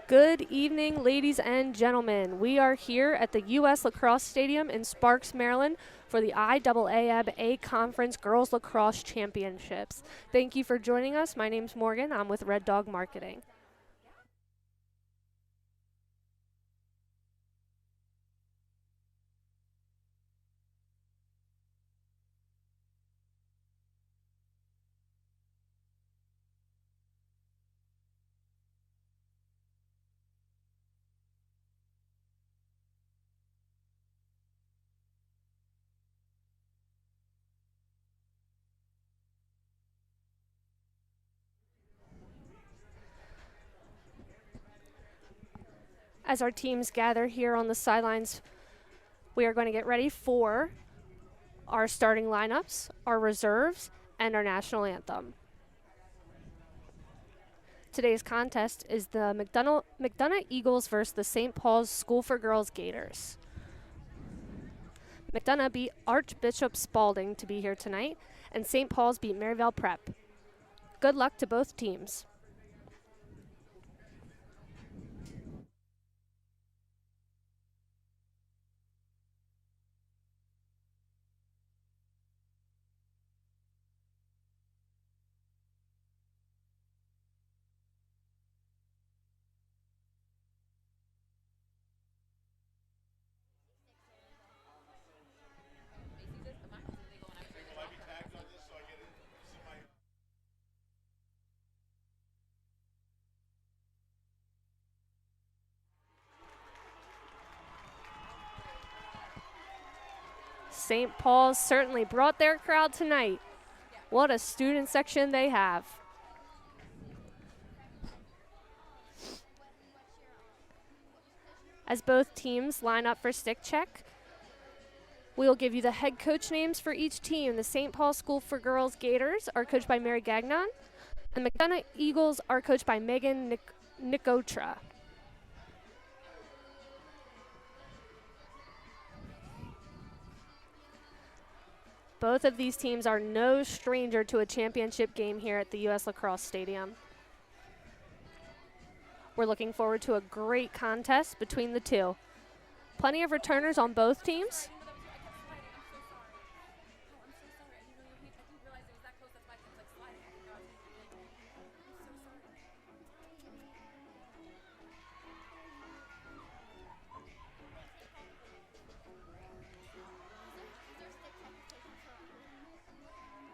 Good evening, ladies and gentlemen. We are here at the U.S. Lacrosse Stadium in Sparks, Maryland for the IAAM A Conference Girls Lacrosse Championships. Thank you for joining us. My name's Morgan. I'm with Red Dog Marketing. As our teams gather here on the sidelines, we are going to get ready for our starting lineups, our reserves, and our national anthem. Today's contest is the McDongh Eagles versus the St. Paul's School for Girls Gators. McDongh beat Archbishop Spalding to be here tonight, and St. Paul's beat Maryvale Prep. Good luck to both teams. St. Paul's certainly brought their crowd tonight. What a student section they have. As both teams line up for stick check, we'll give you the head coach names for each team. The St. Paul School for Girls Gators are coached by Mary Gagnon, and the McDongh Eagles are coached by Megan Nicotra. Both of these teams are no stranger to a championship game here at the U.S. Lacrosse Stadium. We're looking forward to a great contest between the two. Plenty of returners on both teams.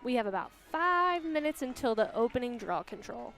We have about 5 minutes until the opening draw control.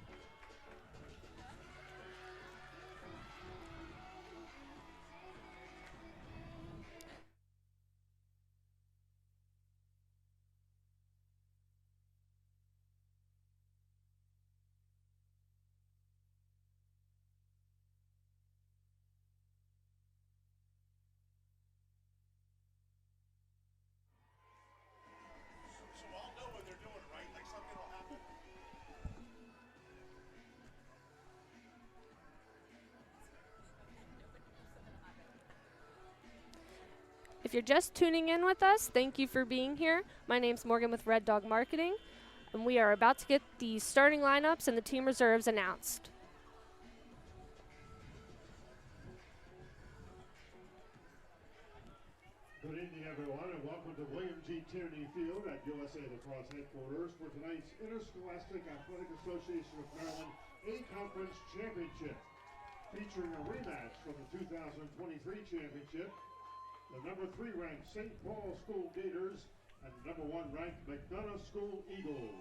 If you're just tuning in with us, thank you for being here. My name's Morgan with Red Dog Marketing, and we are about to get the starting lineups and the team reserves announced. Good evening, everyone, and welcome to William G. Tierney Field at USA Lacrosse headquarters for tonight's Interscholastic Athletic Association of Maryland A-Conference Championship, featuring a rematch from the 2023 championship. The number 3 ranked St. Paul School Gators and number 1 ranked McDongh School Eagles.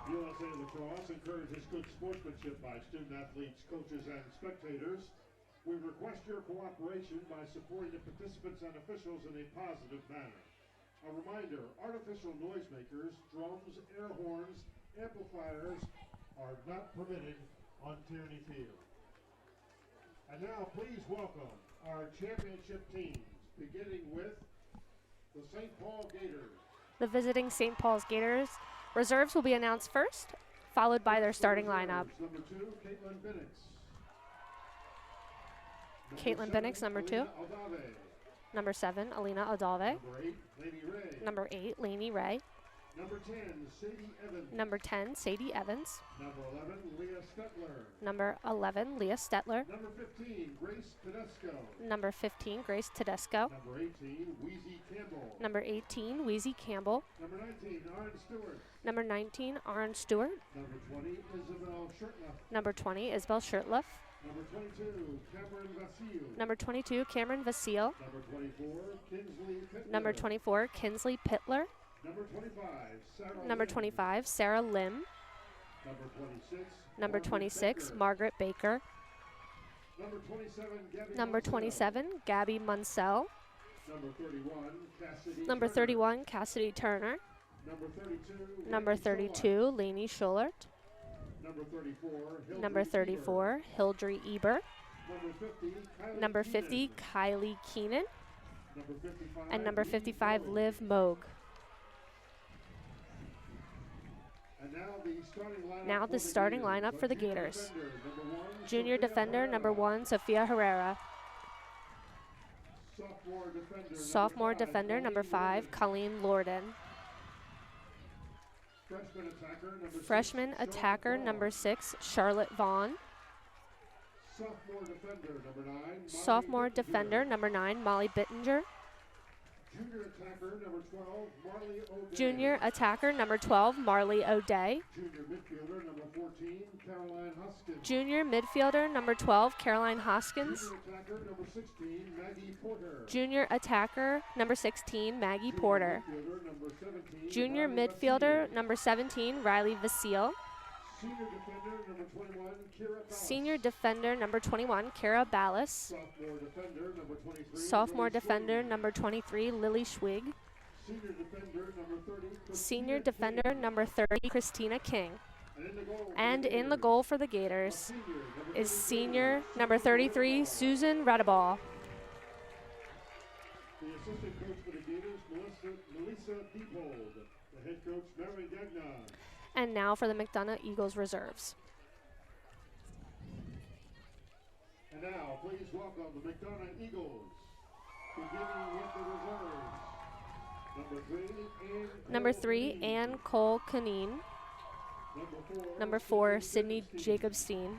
USA Lacrosse encourages good sportsmanship by student athletes, coaches, and spectators. We request your cooperation by supporting the participants and officials in a positive manner. A reminder, artificial noisemakers, drums, air horns, amplifiers are not permitted on Tierney Field. And now please welcome our championship teams, beginning with the St. Paul Gators. The visiting St. Paul's Gators reserves will be announced first, followed by their starting lineup. Number 2, Caitlin Binnix. Caitlin Binnix, number 2. Number 7, Alina Odave. Number 8, Lainey Ray. Number 8, Lainey Ray. Number 10, Sadie Evans. Number 10, Sadie Evans. Number 11, Leah Stetler. Number 11, Leah Stetler. Number 15, Grace Tedesco. Number 15, Grace Tedesco. Number 18, Wheezy Campbell. Number 18, Wheezy Campbell. Number 19, Aaron Stewart. Number 19, Aaron Stewart. Number 20, Isabel Shirtliff. Number 20, Isabel Shirtliff. Number 22, Cameron Vasile. Number 22, Cameron Vasile. Number 24, Kinsley Pittler. Number 24, Kinsley Pittler. Number 25, Sarah Number Lim. 25, Sarah Lim. Number 26, Number Margaret 26, Baker. Margaret Baker. Number 27, Gabby Number Munsell. 27, Gabby Munsell. Number 31, Cassidy Number Turner. 31, Cassidy Turner. Number 32, Number Wendy 32, Lainey Schulert. Schulart. Number 34, Hildry Number 34, Hildry Eber. Eber. Number 50, Kylie Keenan. Number 55, And number Lee 55, Moog. Liv Moog. And now Now the starting lineup for the Gators. Junior Sophia defender, number Herrera. 1, Sophia Herrera. Sophomore defender, Number 5, Colleen Lorden. Freshman attacker, number six, Freshman attacker, number 6, Charlotte Vaughn. Sophomore defender, number 9, Sophomore defender, number 9, Molly Molly Bittinger. Junior attacker, number 12, Marley O'Day. Junior attacker, number 12, Marley O'Day. Junior midfielder, number 14, Caroline Hoskins. Junior midfielder, number 12, Caroline Hoskins. Junior attacker, number 16, Maggie Porter. Junior attacker, number 16, Maggie Porter. Midfielder, number 17, Junior Riley midfielder, Vasile. number 17, Riley Vasile. Senior defender, number 21, Kira Ballas. Senior defender, number 23, Ballas. Sophomore defender, number 23, Sophomore defender, number 23, Lily Schwig. Senior defender, number 30, Senior defender, number 30, Christina Christina King. King. And And in the goal for the Gators is senior number 33, Susan Redaball. The assistant coach for the Gators, Melissa Diepold. The head coach, Mary Gagnon. And now for the McDongh Eagles reserves. And now, please welcome the McDongh Eagles, beginning with the reserves. Number 3, Ann Cole Canine. Number 4, Sydney Jacobstein.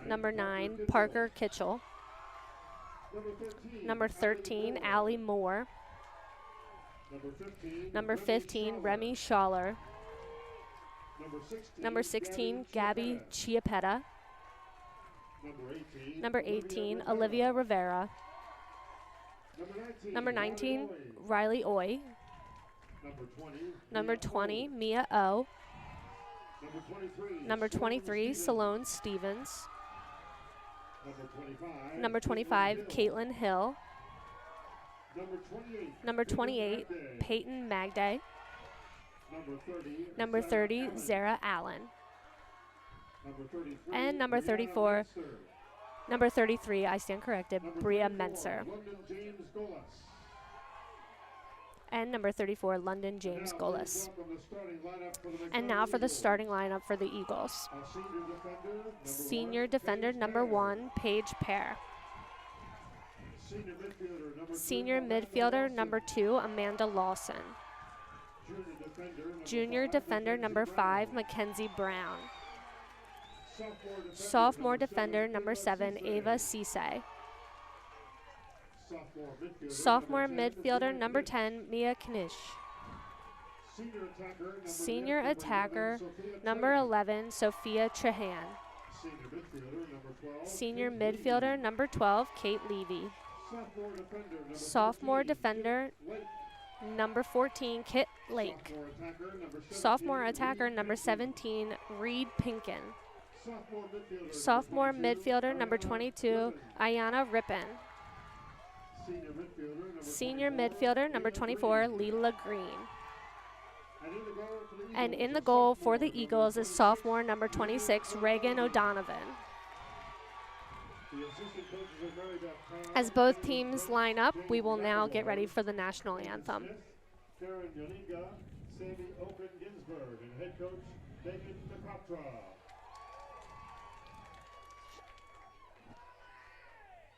Number 9, Parker Kitchell. Number 13, Allie Moore. Number 15, Remy Schaller. Number 16, Gabby Chiappetta. Number 18, Olivia Rivera. Number 19, Riley Oy. Number 20, Mia O. Number 23, Salone Stevens. Number 25, Caitlin Hill. Number 28, Peyton Magday. Number 30, Zara Allen. And number 34, number 33, I stand corrected, Bria Menser. And number 34, London James Golis. And now for the starting lineup for the Eagles. Senior defender, number 1, Paige Pear. Senior midfielder, number 2, Amanda Lawson. Junior defender, number 5, Mackenzie Brown. Sophomore defender, number 7, Ava Cisse. Sophomore midfielder, number 10, Mia Knish. Senior attacker, number 11, Sophia Trahan. Senior midfielder, number 12, Kate Levy. Sophomore defender, number 14, Kit Lake. Sophomore attacker, number 17, Reed Pinkin. Sophomore midfielder, number 22, Ayana Rippin. Senior midfielder, number 24, Leela Green. And in the goal for the Eagles is sophomore, number 26, Reagan O'Donovan. As both teams line up, we will now get ready for the national anthem. Karen Yolinga, Sammy Open Ginsburg, and head coach David Nakatra.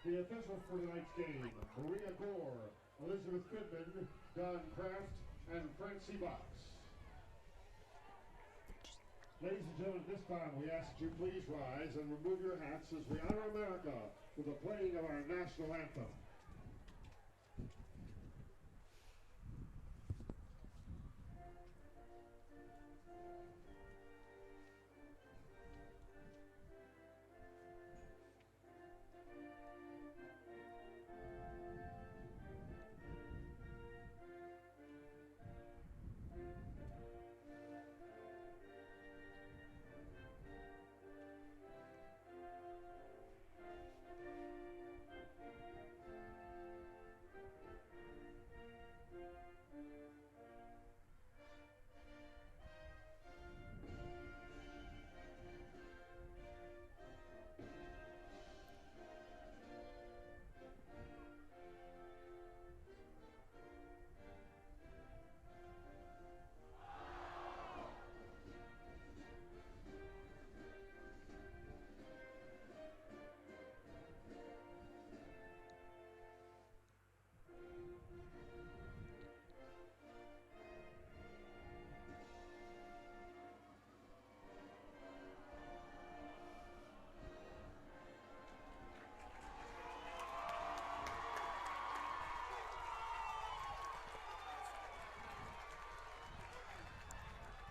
The officials for tonight's game, Maria Gore, Elizabeth Goodman, Don Kraft, and Francie Box. Ladies and gentlemen, this time we ask that you please rise and remove your hats as we honor America with the playing of our national anthem.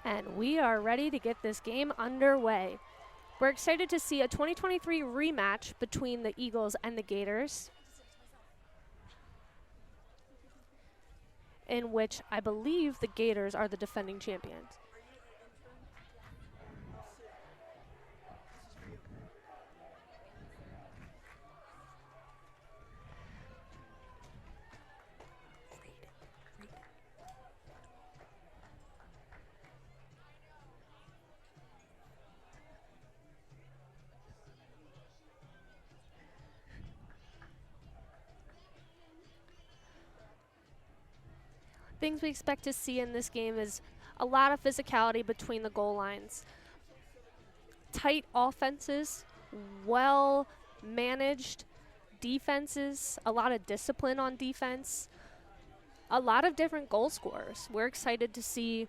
And we are ready to get this game underway. We're excited to see a 2023 rematch between the Eagles and the Gators, in which I believe the Gators are the defending champions. Things we expect to see in this game is a lot of physicality between the goal lines. Tight offenses, well managed defenses, a lot of discipline on defense, a lot of different goal scorers. We're excited to see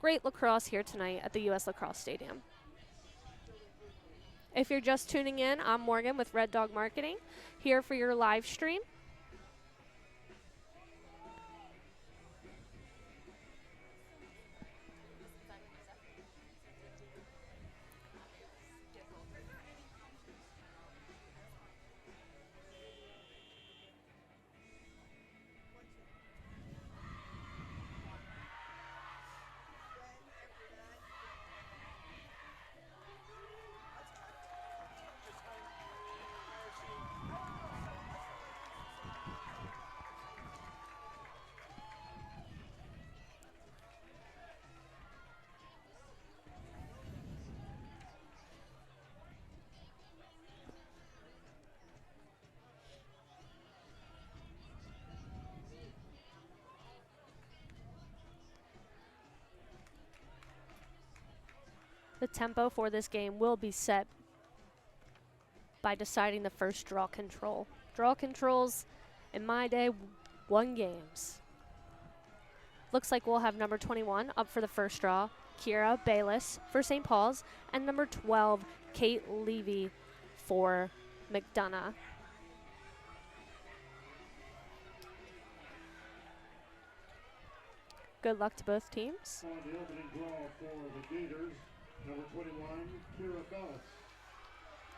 great lacrosse here tonight at the U.S. Lacrosse Stadium. If you're just tuning in, I'm Morgan with Red Dog Marketing, here for your live stream. The tempo for this game will be set by deciding the first draw control. Draw controls, in my day, won games. Looks like we'll have number 21 up for the first draw, Kira Bayless for St. Paul's, and number 12, Kate Levy for McDongh. Good luck to both teams. On the opening draw for the Gators, number 21, Kira Bayless.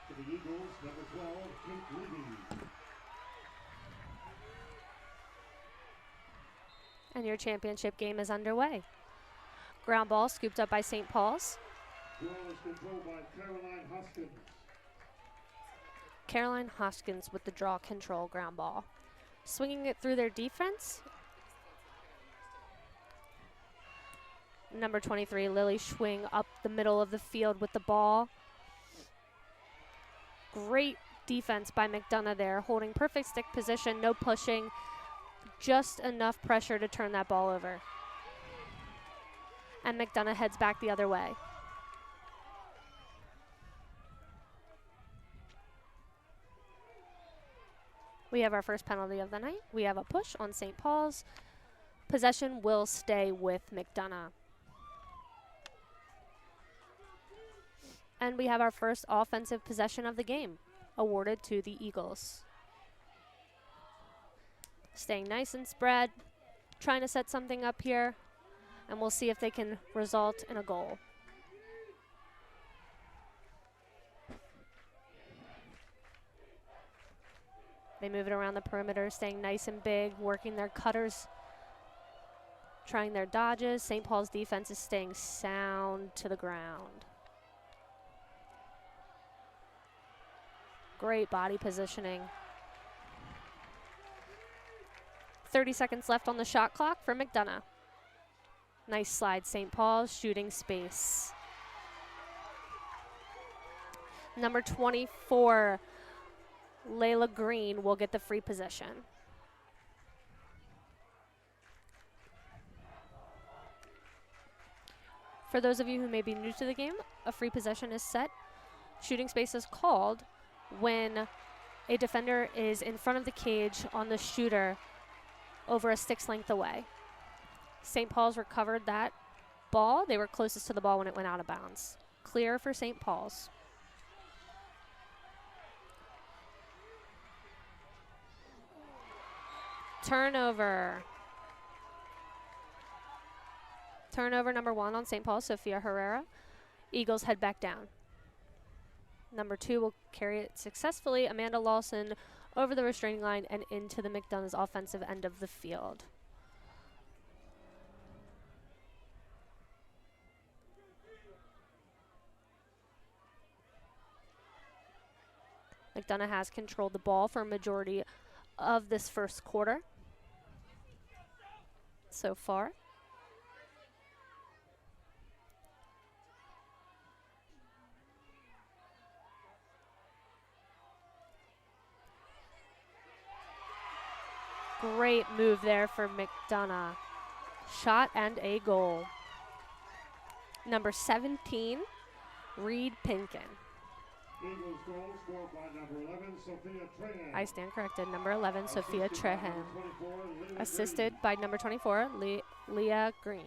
For the Eagles, number 12, Kate Levy. And your championship game is underway. Ground ball scooped up by St. Paul's. Draw is controlled by Caroline Hoskins. Caroline Hoskins with the draw control ground ball. Swinging it through their defense. Number 23, Lily Schwing up the middle of the field with the ball. Great defense by McDongh there, holding perfect stick position, no pushing, just enough pressure to turn that ball over. And McDongh heads back the other way. We have our first penalty of the night. We have a push on St. Paul's. Possession will stay with McDongh. And we have our first offensive possession of the game, awarded to the Eagles. Staying nice and spread, trying to set something up here, and we'll see if they can result in a goal. They move it around the perimeter, staying nice and big, working their cutters, trying their dodges. St. Paul's defense is staying sound to the ground. Great body positioning. 30 seconds left on the shot clock for McDongh. Nice slide, St. Paul's shooting space. Number 24, Layla Green will get the free possession. For those of you who may be new to the game, a free possession is set. Shooting space is called when a defender is in front of the cage on the shooter over a stick's length away. St. Paul's recovered that ball. They were closest to the ball when it went out of bounds. Clear for St. Paul's. Turnover. Turnover number 1 on St. Paul, Sophia Herrera. Eagles head back down. Number 2 will carry it successfully. Amanda Lawson over the restraining line and into the McDonough's offensive end of the field. McDongh has controlled the ball for a majority of this first quarter so far. Great move there for McDongh. Shot and a goal. Number 17, Reed Pinkin. Eagles goal scored by number 11, Sophia Trahan. I stand corrected. Number 11, Sophia Trahan. Assisted by number 24, Leah Green.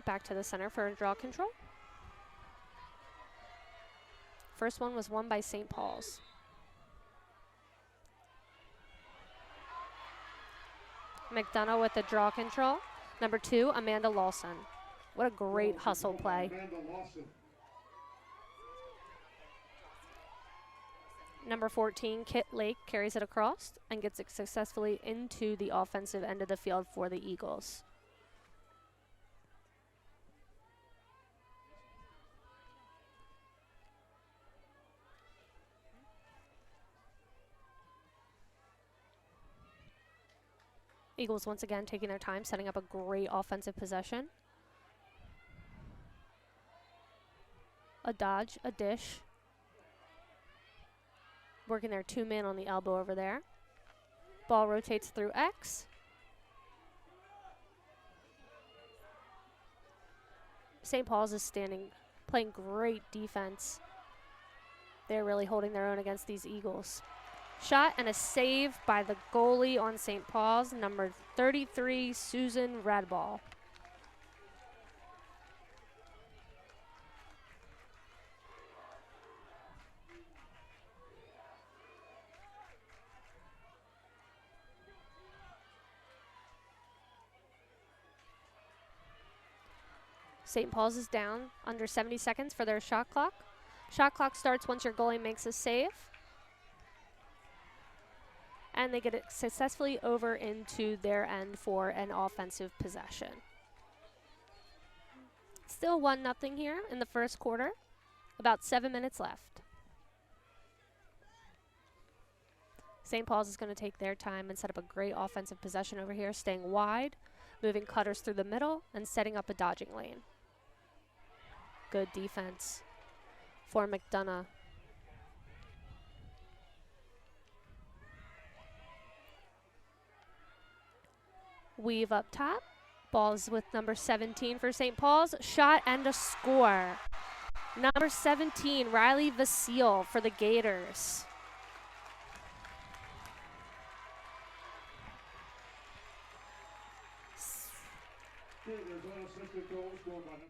Back to the center for a draw control. First one was won by St. Paul's. McDongh with the draw control. Number 2, Amanda Lawson. What a great hustle play. Number 14, Kit Lake, carries it across and gets it successfully into the offensive end of the field for the Eagles. Eagles once again taking their time, setting up a great offensive possession. A dodge, a dish. Working their 2-man on the elbow over there. Ball rotates through X. St. Paul's is playing great defense. They're really holding their own against these Eagles. Shot and a save by the goalie on St. Paul's, number 33, Susan Radball. St. Paul's is down under 70 seconds for their shot clock. Shot clock starts once your goalie makes a save. And they get it successfully over into their end for an offensive possession. Still 1-0 here in the first quarter. About 7 minutes left. St. Paul's is going to take their time and set up a great offensive possession over here, staying wide, moving cutters through the middle, and setting up a dodging lane. Good defense for McDongh. Weave up top. Ball's with number 17 for St. Paul's. Shot and a score. Number 17, Riley Vasile for the Gators. Gators unassisted goal scored by number.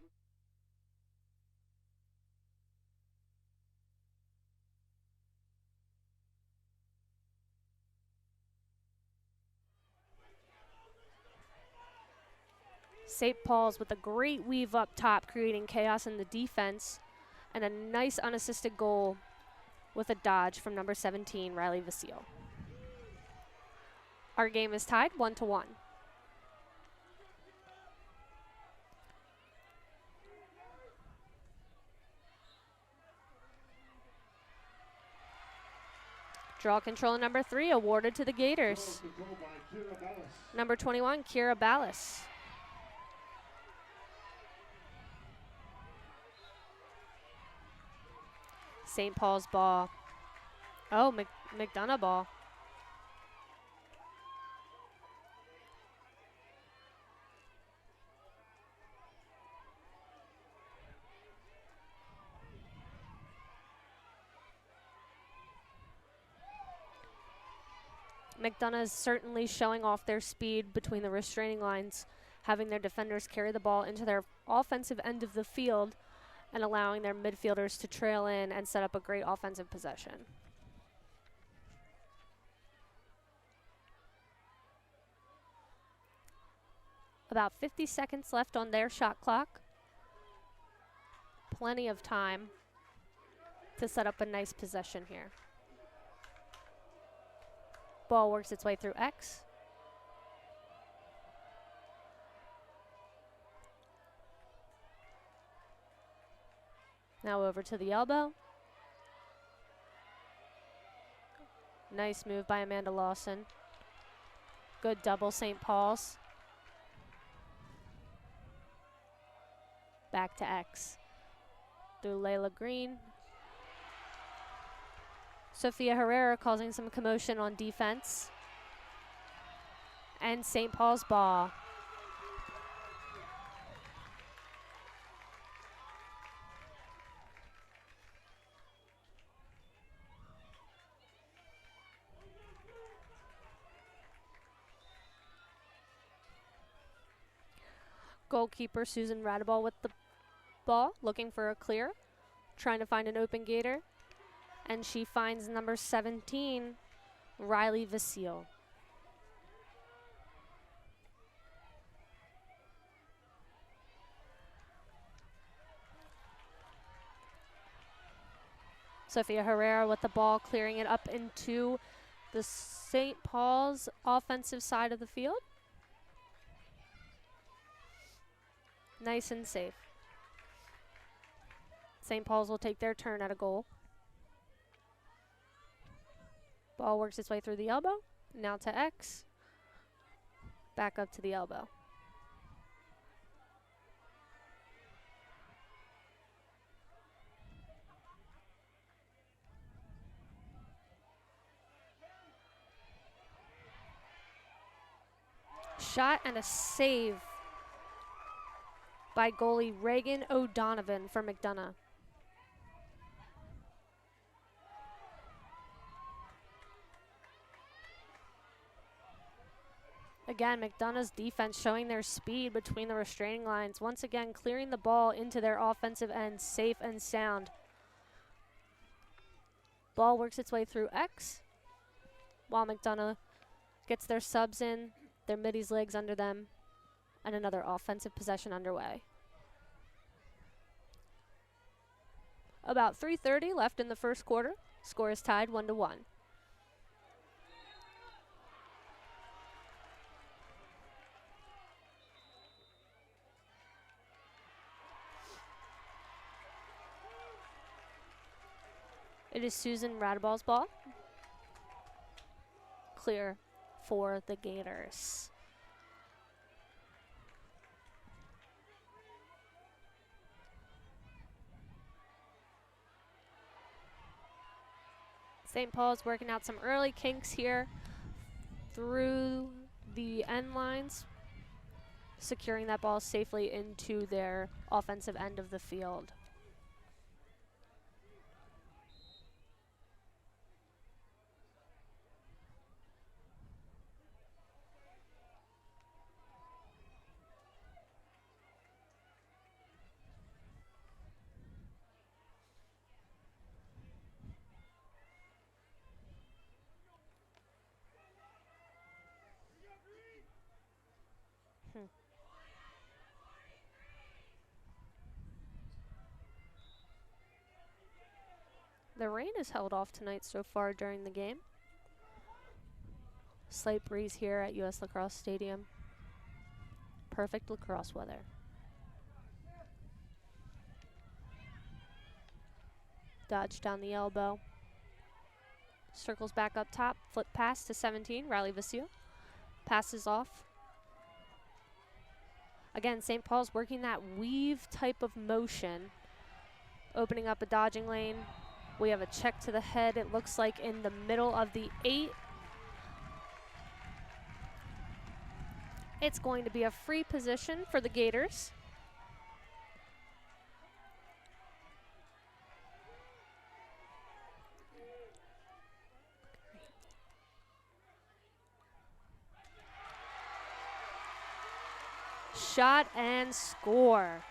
St. Paul's with a great weave up top, creating chaos in the defense, and a nice unassisted goal with a dodge from number 17, Riley Vasile. Our game is tied 1-1. Draw control number 3 awarded to the Gators. Number 21, Kira Ballas. St. Paul's ball. Oh, McDongh ball. McDongh is certainly showing off their speed between the restraining lines, having their defenders carry the ball into their offensive end of the field and allowing their midfielders to trail in and set up a great offensive possession. About 50 seconds left on their shot clock. Plenty of time to set up a nice possession here. Ball works its way through X. Now over to the elbow. Nice move by Amanda Lawson. Good double, St. Paul's. Back to X. Through Layla Green. Sophia Herrera causing some commotion on defense. And St. Paul's ball. Goalkeeper Susan Radeball with the ball, looking for a clear, trying to find an open Gator. And she finds number 17, Riley Vasile. Sophia Herrera with the ball, clearing it up into the St. Paul's offensive side of the field. Nice and safe. St. Paul's will take their turn at a goal. Ball works its way through the elbow. Now to X. Back up to the elbow. Shot and a save by goalie Reagan O'Donovan for McDongh. Again, McDonough's defense showing their speed between the restraining lines. Once again, clearing the ball into their offensive end, safe and sound. Ball works its way through X, while McDongh gets their subs in, their middies legs under them, and another offensive possession underway. About 3:30 left in the first quarter. Score is tied 1-1. It is Susan Radeball's ball. Clear for the Gators. St. Paul's working out some early kinks here through the end lines, securing that ball safely into their offensive end of the field. The rain is held off tonight so far during the game. Slight breeze here at US Lacrosse Stadium. Perfect lacrosse weather. Dodge down the elbow. Circles back up top. Flip pass to 17, Riley Vasile. Passes off. Again, St. Paul's working that weave type of motion. Opening up a dodging lane. We have a check to the head. It looks like in the middle of the 8. It's going to be a free position for the Gators. Shot and score.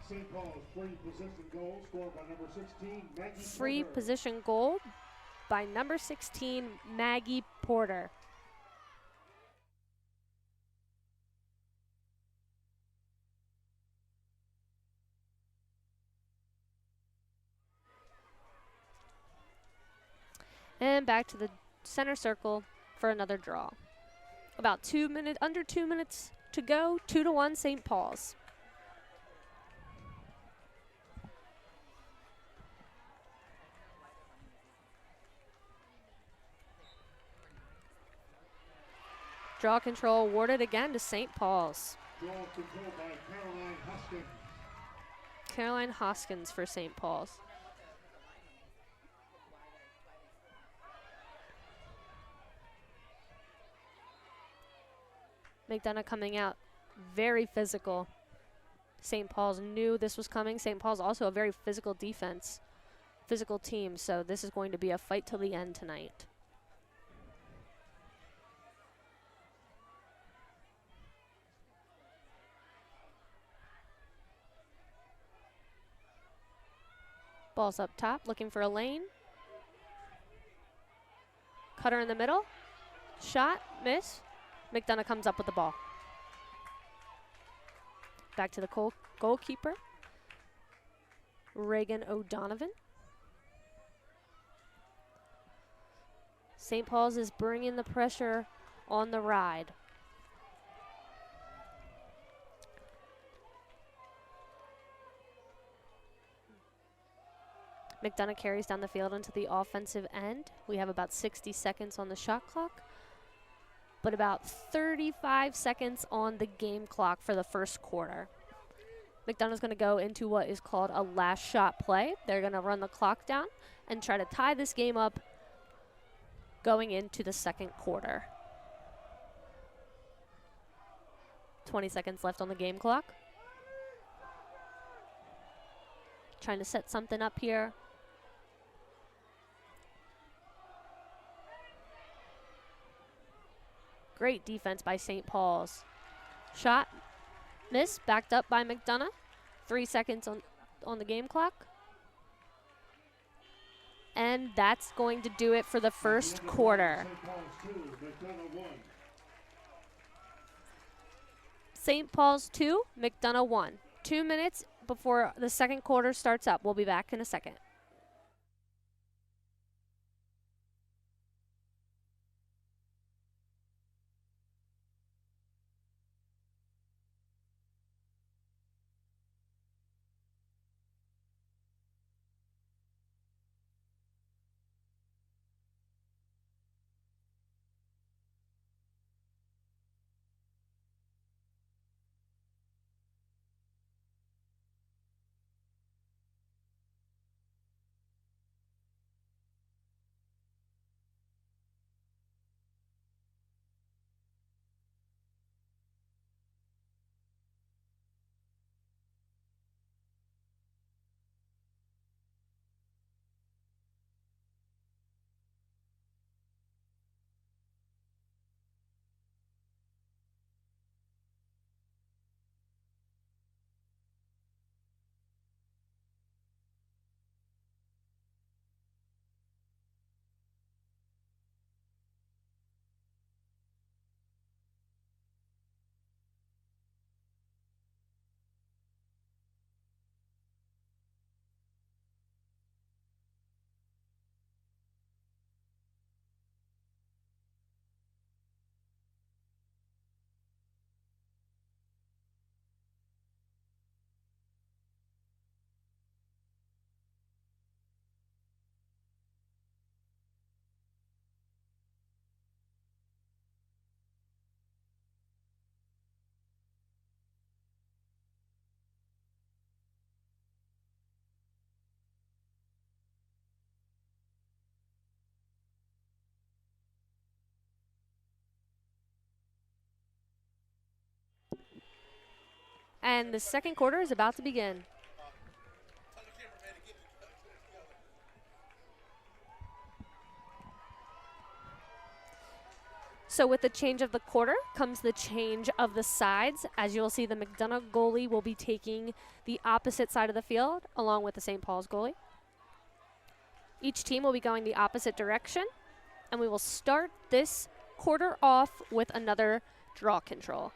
St. Paul's free position goal scored by number 16, Maggie Free Porter. position goal by number 16, Maggie Porter. And back to the center circle for another draw. About under 2 minutes to go, 2-1 St. Paul's. Draw control awarded again to St. Paul's. Draw control by Caroline Hoskins. Caroline Hoskins for St. Paul's. McDongh coming out very physical. St. Paul's knew this was coming. St. Paul's also a very physical defense, physical team, so this is going to be a fight till the end tonight. Ball's up top, looking for a lane. Cutter in the middle. Shot, miss. McDongh comes up with the ball. Back to the goalkeeper, Reagan O'Donovan. St. Paul's is bringing the pressure on the ride. McDongh carries down the field into the offensive end. We have about 60 seconds on the shot clock, but about 35 seconds on the game clock for the first quarter. McDonogh's going to go into what is called a last shot play. They're going to run the clock down and try to tie this game up going into the second quarter. 20 seconds left on the game clock. Trying to set something up here. Great defense by St. Paul's. Shot, miss, backed up by McDongh. 3 seconds on the game clock. And that's going to do it for the first quarter. St. Paul's 2, McDongh 1. 2 minutes before the second quarter starts up. We'll be back in a second. And the second quarter is about to begin. So with the change of the quarter comes the change of the sides. As you'll see, the McDongh goalie will be taking the opposite side of the field along with the St. Paul's goalie. Each team will be going the opposite direction, and we will start this quarter off with another draw control.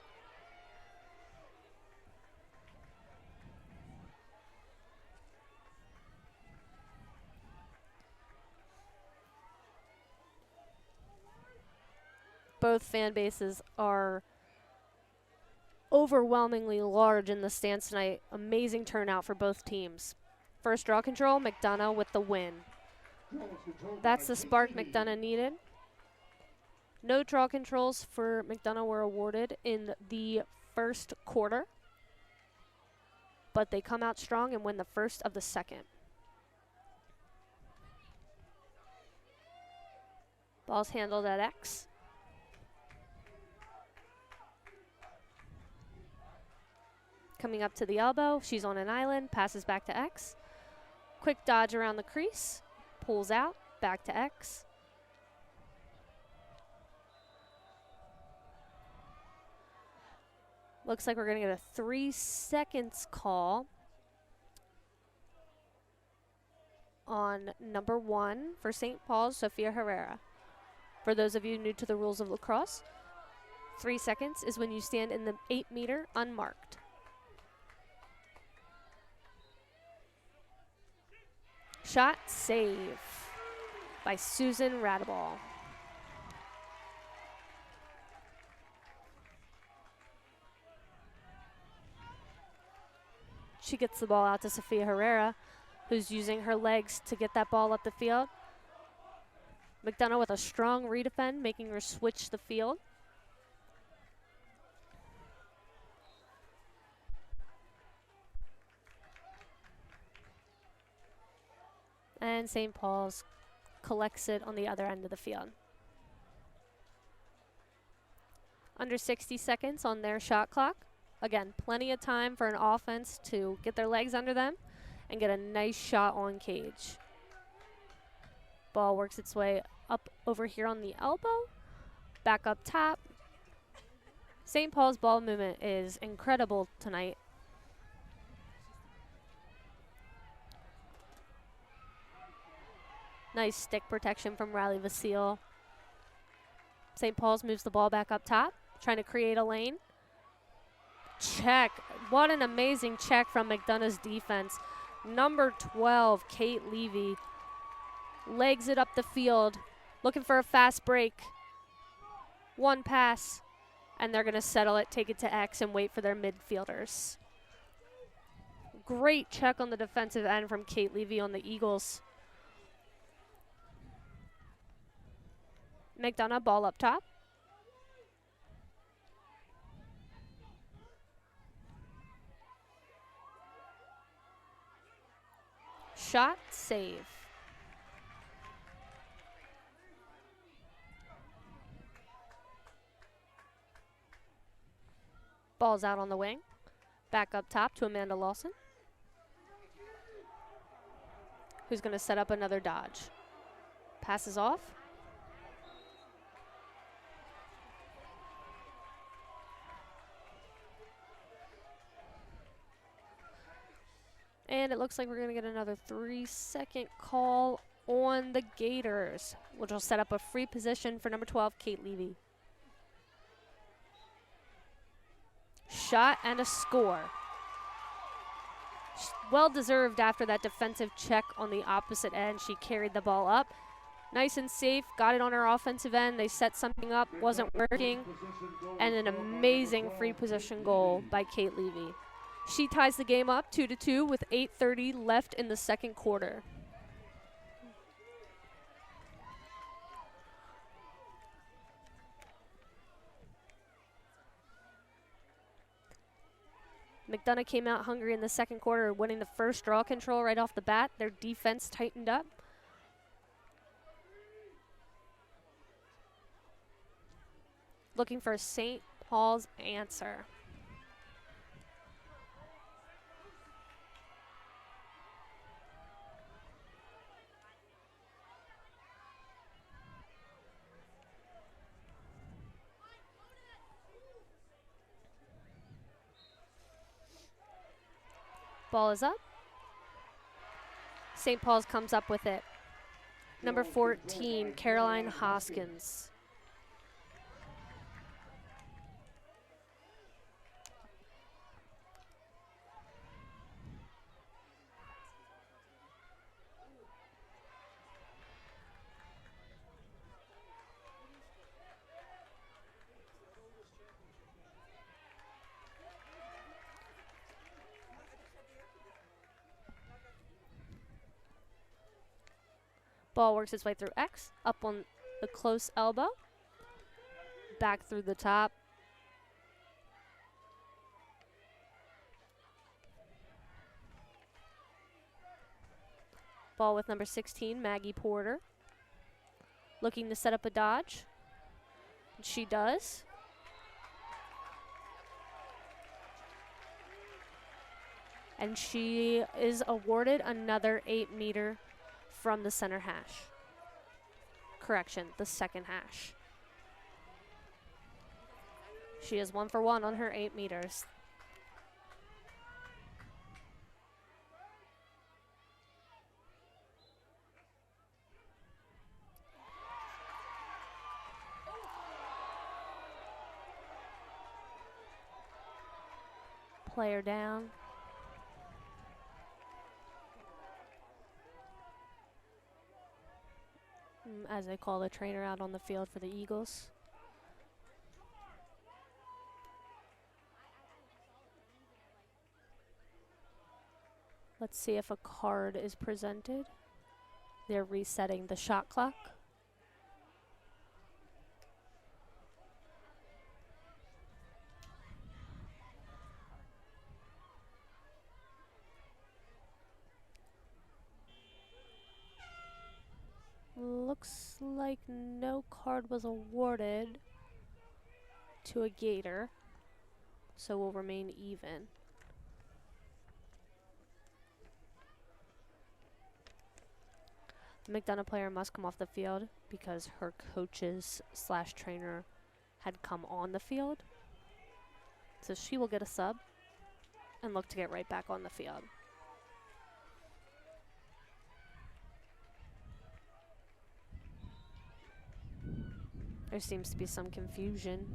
Both fan bases are overwhelmingly large in the stands tonight. Amazing turnout for both teams. First draw control, McDongh with the win. That's the spark McDongh needed. No draw controls for McDongh were awarded in the first quarter, but they come out strong and win the first of the second. Ball's handled at X. Coming up to the elbow, she's on an island, passes back to X. Quick dodge around the crease, pulls out, back to X. Looks like we're going to get a 3 seconds call on number 1 for St. Paul's, Sophia Herrera. For those of you new to the rules of lacrosse, 3 seconds is when you stand in the 8-meter unmarked. Shot save by Susan Radeball. She gets the ball out to Sophia Herrera, who's using her legs to get that ball up the field. McDongh with a strong redefend, making her switch the field. And St. Paul's collects it on the other end of the field. Under 60 seconds on their shot clock. Again, plenty of time for an offense to get their legs under them and get a nice shot on cage. Ball works its way up over here on the elbow, back up top. St. Paul's ball movement is incredible tonight. Nice stick protection from Riley Vasile. St. Paul's moves the ball back up top, trying to create a lane. Check. What an amazing check from McDonough's defense. Number 12, Kate Levy, legs it up the field, looking for a fast break. One pass, and they're going to settle it, take it to X, and wait for their midfielders. Great check on the defensive end from Kate Levy on the Eagles. McDongh, ball up top. Shot, save. Ball's out on the wing. Back up top to Amanda Lawson, who's going to set up another dodge. Passes off. And it looks like we're going to get another 3-second call on the Gators, which will set up a free position for number 12, Kate Levy. Shot and a score. Well deserved after that defensive check on the opposite end. She carried the ball up. Nice and safe, got it on her offensive end. They set something up, wasn't working. And an amazing free position goal by Kate Levy. She ties the game up 2-2 with 8:30 left in the second quarter. McDongh came out hungry in the second quarter, winning the first draw control right off the bat. Their defense tightened up. Looking for a St. Paul's answer. Ball is up. St. Paul's comes up with it. Number 14, Caroline Hoskins. Ball works its way through X, up on the close elbow, back through the top. Ball with number 16, Maggie Porter. Looking to set up a dodge. She does. And she is awarded another 8-meter from the center hash. Correction, the second hash. She is 1 for 1 on her 8 meters. Player down. As they call the trainer out on the field for the Eagles. Let's see if a card is presented. They're resetting the shot clock. Looks like no card was awarded to a Gator, so we'll remain even. The McDongh player must come off the field because her coaches / trainer had come on the field. So she will get a sub and look to get right back on the field. There seems to be some confusion.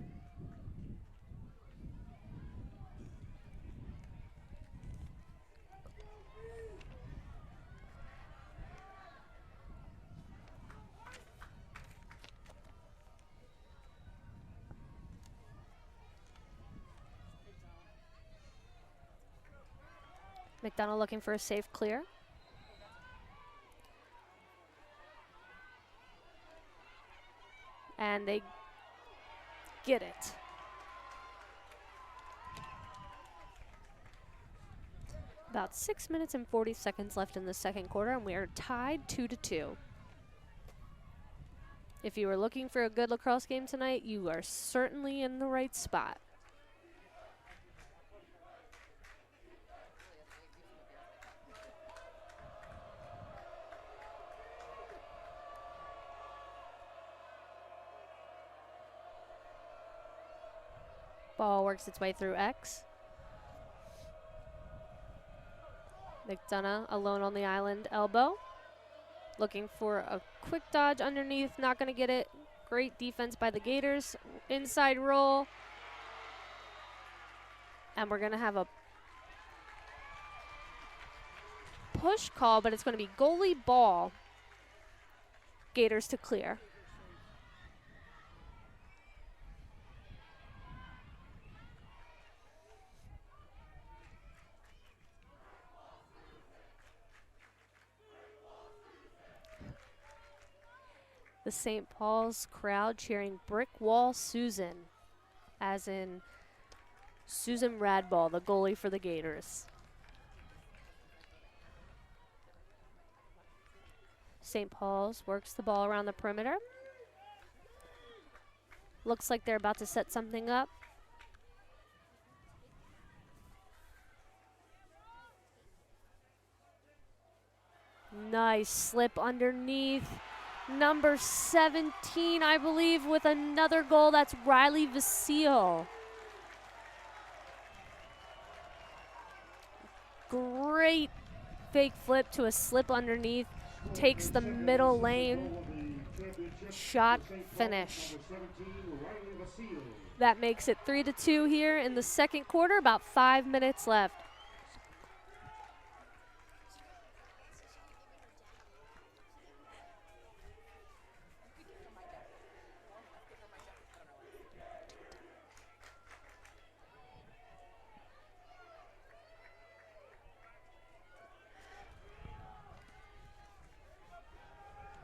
McDongh looking for a safe clear. And they get it. About 6 minutes and 40 seconds left in the second quarter, and we are tied 2-2. If you were looking for a good lacrosse game tonight, you are certainly in the right spot. Ball works its way through X. McDongh alone on the island elbow. Looking for a quick dodge underneath, not going to get it. Great defense by the Gators. Inside roll. And we're going to have a push call, but it's going to be goalie ball. Gators to clear. The St. Paul's crowd cheering Brick Wall Susan, as in Susan Radball, the goalie for the Gators. St. Paul's works the ball around the perimeter. Looks like they're about to set something up. Nice slip underneath. Number 17, I believe, with another goal. That's Riley Vasile. Great fake flip to a slip underneath. Takes the middle lane. Shot finish. That makes it 3-2 here in the second quarter. About 5 minutes left.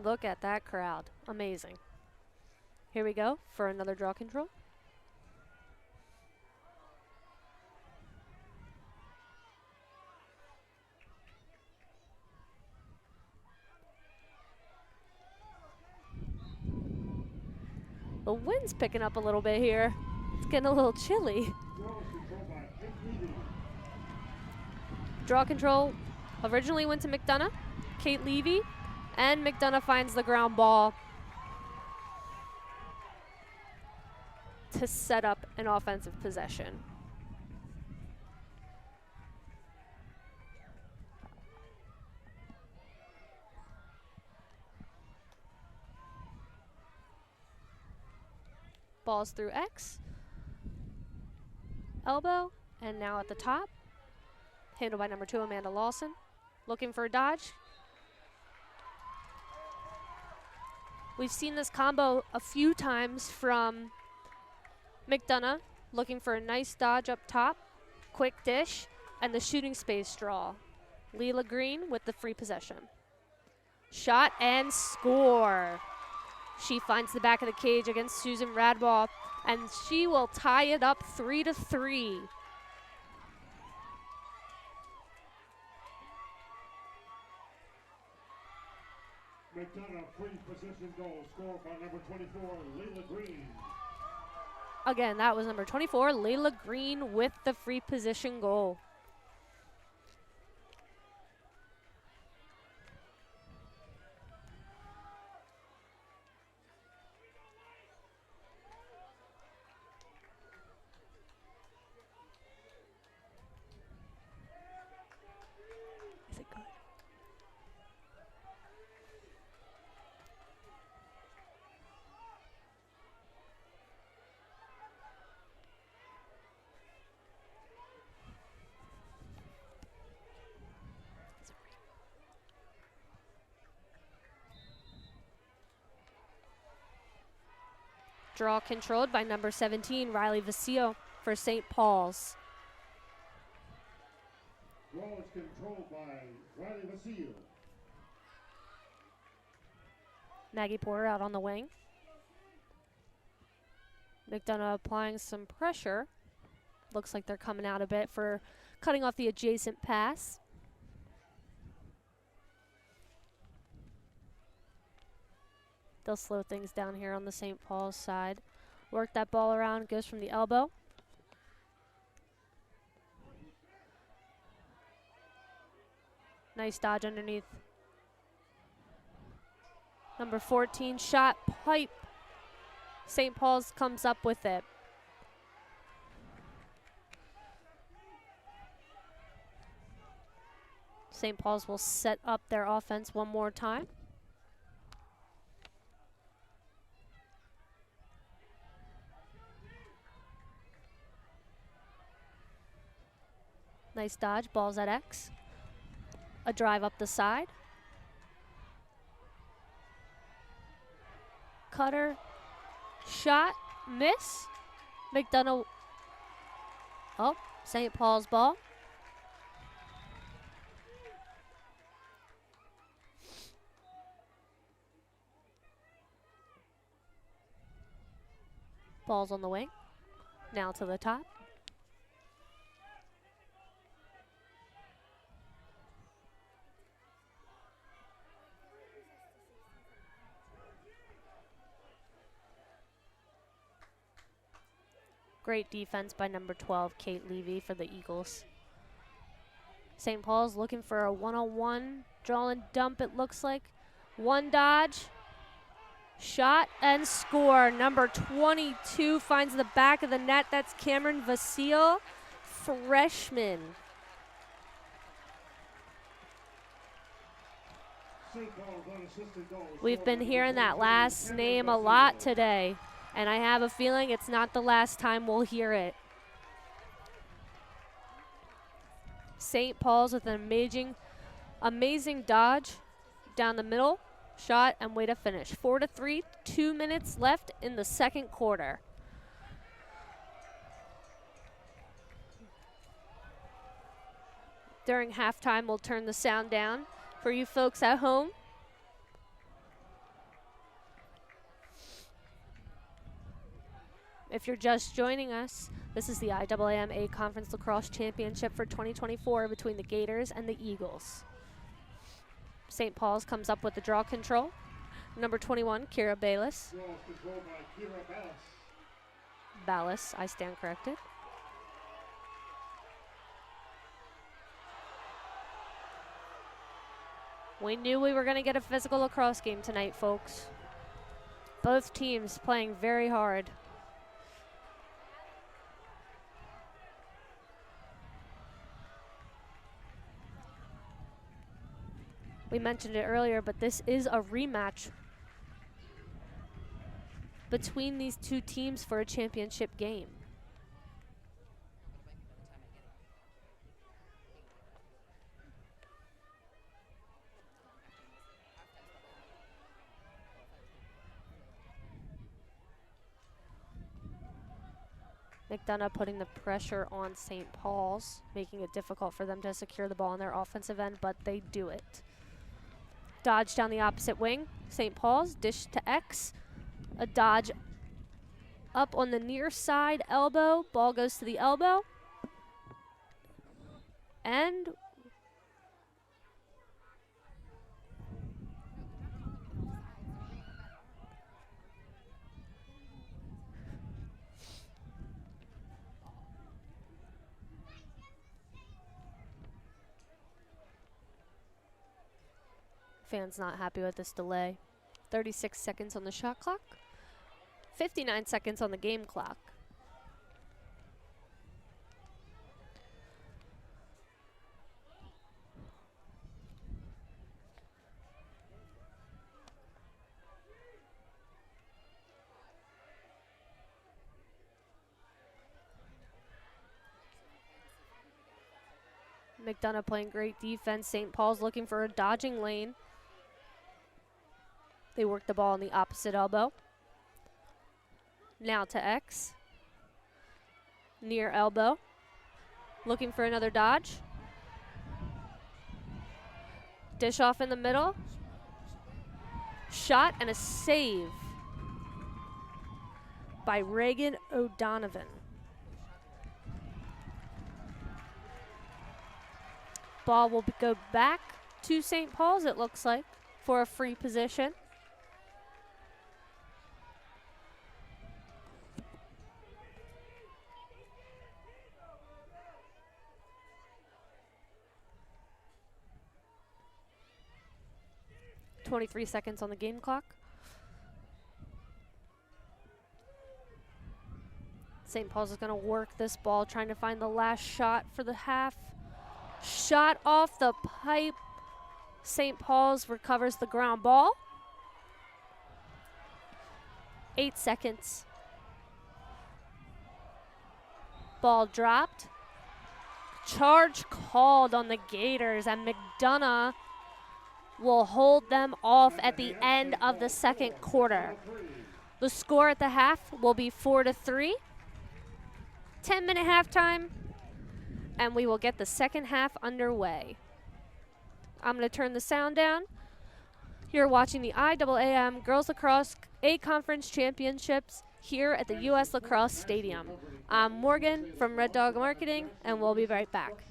Look at that crowd. Amazing. Here we go for another draw control. The wind's picking up a little bit here. It's getting a little chilly. Draw control originally went to McDongh, Kate Levy, and McDongh finds the ground ball to set up an offensive possession. Ball's through X, elbow, and now at the top. Handled by number 2, Amanda Lawson. Looking for a dodge. We've seen this combo a few times from McDongh, looking for a nice dodge up top, quick dish, and the shooting space draw. Leela Green with the free possession. Shot and score. She finds the back of the cage against Susan Radball, and she will tie it up 3-3. McDongh free possession goal scored by number 24, Leela Green. Again, that was number 24, Leila Green with the free position goal. Is it good? Draw controlled by number 17, Riley Vasile for St. Paul's. Draw is controlled by Riley Vasile. Maggie Porter out on the wing. McDongh applying some pressure. Looks like they're coming out a bit for cutting off the adjacent pass. They'll slow things down here on the St. Paul's side. Work that ball around, goes from the elbow. Nice dodge underneath. Number 14, shot, pipe. St. Paul's comes up with it. St. Paul's will set up their offense one more time. Nice dodge, ball's at X. A drive up the side. Cutter, shot, miss. McDongh, oh, St. Paul's ball. Ball's on the wing. Now to the top. Great defense by number 12, Kate Levy for the Eagles. St. Paul's looking for a one-on-one draw and dump, it looks like. One dodge, shot and score. Number 22 finds the back of the net. That's Cameron Vasile, freshman. St. Paul's unassisted goal. We've been hearing that last name a lot today, and I have a feeling it's not the last time we'll hear it. St. Paul's with an amazing dodge down the middle, shot, and way to finish. 4-3, 2 minutes left in the second quarter. During halftime, we'll turn the sound down for you folks at home. If you're just joining us, this is the IAAM A Conference Lacrosse Championship for 2024 between the Gators and the Eagles. St. Paul's comes up with the draw control. Number 21, Kira Bayless. Draw is controlled by Kira Ballas. Ballas, I stand corrected. We knew we were going to get a physical lacrosse game tonight, folks. Both teams playing very hard. We mentioned it earlier, but this is a rematch between these two teams for a championship game. McDongh putting the pressure on St. Paul's, making it difficult for them to secure the ball on their offensive end, but they do it. Dodge down the opposite wing. St. Paul's, dish to X. A dodge up on the near side elbow. Ball goes to the elbow. And fans not happy with this delay. 36 seconds on the shot clock. 59 seconds on the game clock. McDongh playing great defense. St. Paul's looking for a dodging lane. They work the ball on the opposite elbow. Now to X. Near elbow. Looking for another dodge. Dish off in the middle. Shot and a save by Reagan O'Donovan. Ball will go back to St. Paul's, it looks like, for a free position. .23 seconds on the game clock. St. Paul's is going to work this ball, trying to find the last shot for the half. Shot off the pipe. St. Paul's recovers the ground ball. 8 seconds. Ball dropped. Charge called on the Gators, and McDongh will hold them off at the end of the second quarter. The score at the half will be 4-3. 10-minute halftime, and we will get the second half underway. I'm going to turn the sound down. You're watching the IAAM Girls Lacrosse A Conference Championships here at the U.S. Lacrosse Stadium. I'm Morgan from Red Dog Marketing, and we'll be right back.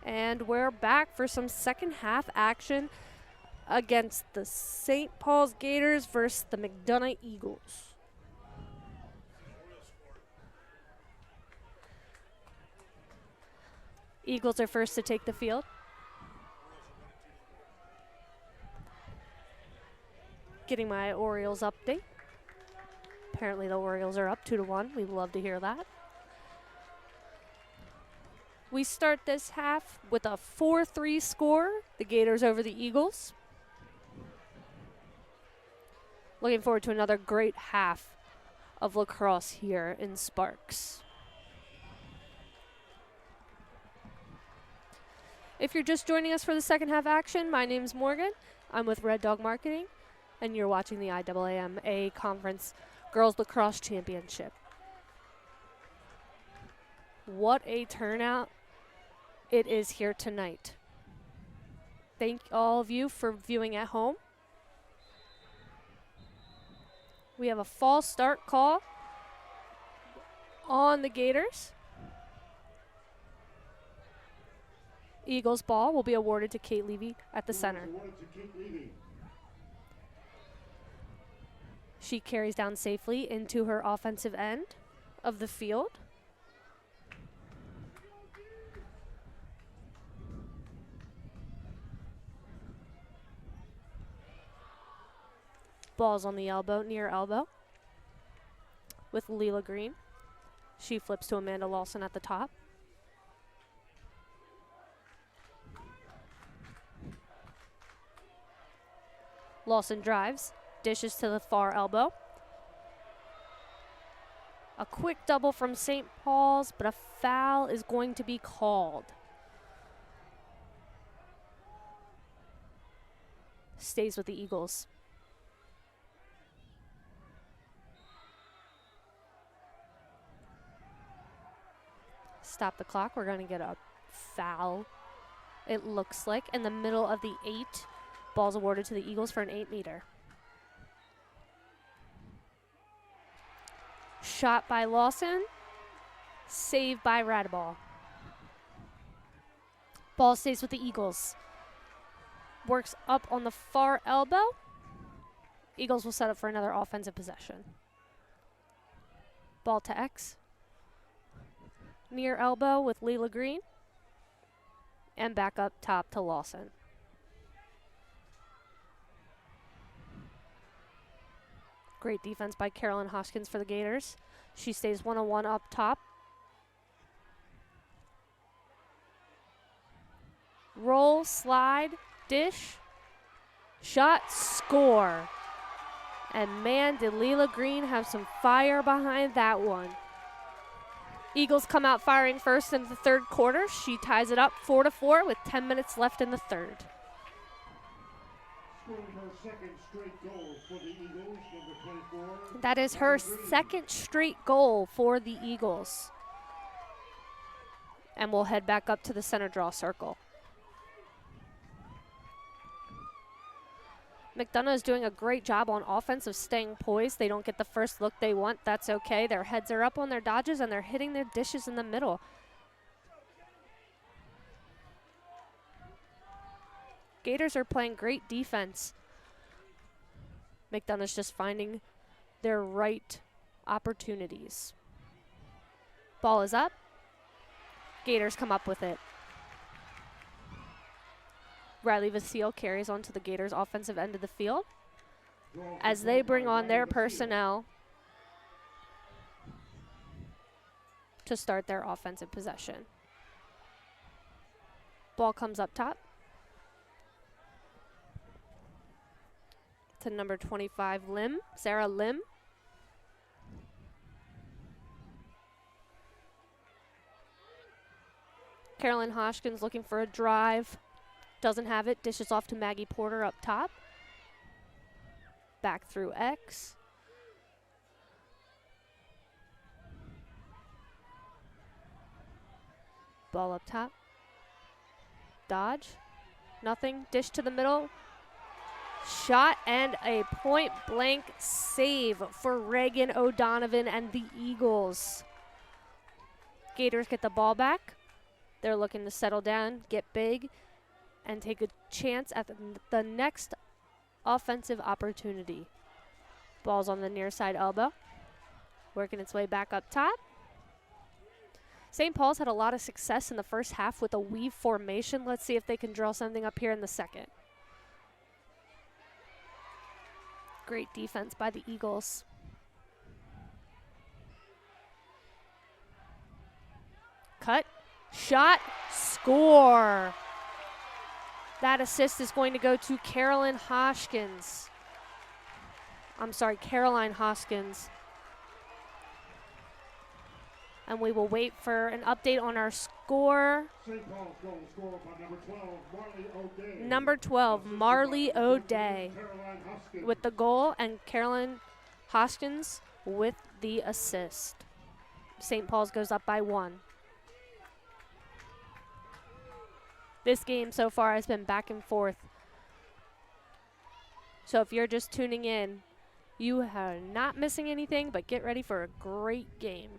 And we're back for some second half action against the St. Paul's Gators versus the McDongh Eagles. Eagles are first to take the field. Getting my Orioles update. Apparently the Orioles are up 2-1. We'd love to hear that. We start this half with a 4-3 score. The Gators over the Eagles. Looking forward to another great half of lacrosse here in Sparks. If you're just joining us for the second half action, my name's Morgan. I'm with Red Dog Marketing, and you're watching the IAAM A Conference Girls Lacrosse Championship. What a turnout it is here tonight. Thank all of you for viewing at home. We have a false start call on the Gators. Eagles ball will be awarded to Kate Levy at the center. She carries down safely into her offensive end of the field. Ball's on the elbow, near elbow, with Leela Green. She flips to Amanda Lawson at the top. Lawson drives, dishes to the far elbow. A quick double from St. Paul's, but a foul is going to be called. Stays with the Eagles. Stop the clock. We're going to get a foul, it looks like, in the middle of the 8. Ball's awarded to the Eagles for an 8-meter. Shot by Lawson. Saved by Radeball. Ball stays with the Eagles. Works up on the far elbow. Eagles will set up for another offensive possession. Ball to X. Near elbow with Leela Green. And back up top to Lawson. Great defense by Carolyn Hoskins for the Gators. She stays 1-on-1 up top. Roll, slide, dish, shot, score. And man, did Leela Green have some fire behind that one. Eagles come out firing first in the third quarter. She ties it up 4-4 with 10 minutes left in the third. That is her second straight goal for the Eagles. And we'll head back up to the center draw circle. McDongh is doing a great job on offense of staying poised. They don't get the first look they want. That's okay. Their heads are up on their dodges, and they're hitting their dishes in the middle. Gators are playing great defense. McDongh is just finding their right opportunities. Ball is up. Gators come up with it. Riley Vasile carries on to the Gators' offensive end of the field as they bring on their personnel to start their offensive possession. Ball comes up top to number 25, Lim, Sarah Lim. Carolyn Hoskins looking for a drive. Doesn't have it. Dishes off to Maggie Porter up top. Back through X. Ball up top. Dodge. Nothing. Dish to the middle. Shot and a point-blank save for Reagan O'Donovan and the Eagles. Gators get the ball back. They're looking to settle down, get big, and take a chance at the next offensive opportunity. Ball's on the near side elbow, working its way back up top. St. Paul's had a lot of success in the first half with a weave formation. Let's see if they can draw something up here in the second. Great defense by the Eagles. Cut, shot, score. That assist is going to go to Caroline Hoskins. And we will wait for an update on our score. St. Paul's goal scored by number 12, Marley O'Day. Number 12, Marley O'Day Caroline Hoskins. with the goal, and Caroline Hoskins with the assist. St. Paul's goes up by 1. This game so far has been back and forth. So if you're just tuning in, you are not missing anything, but get ready for a great game.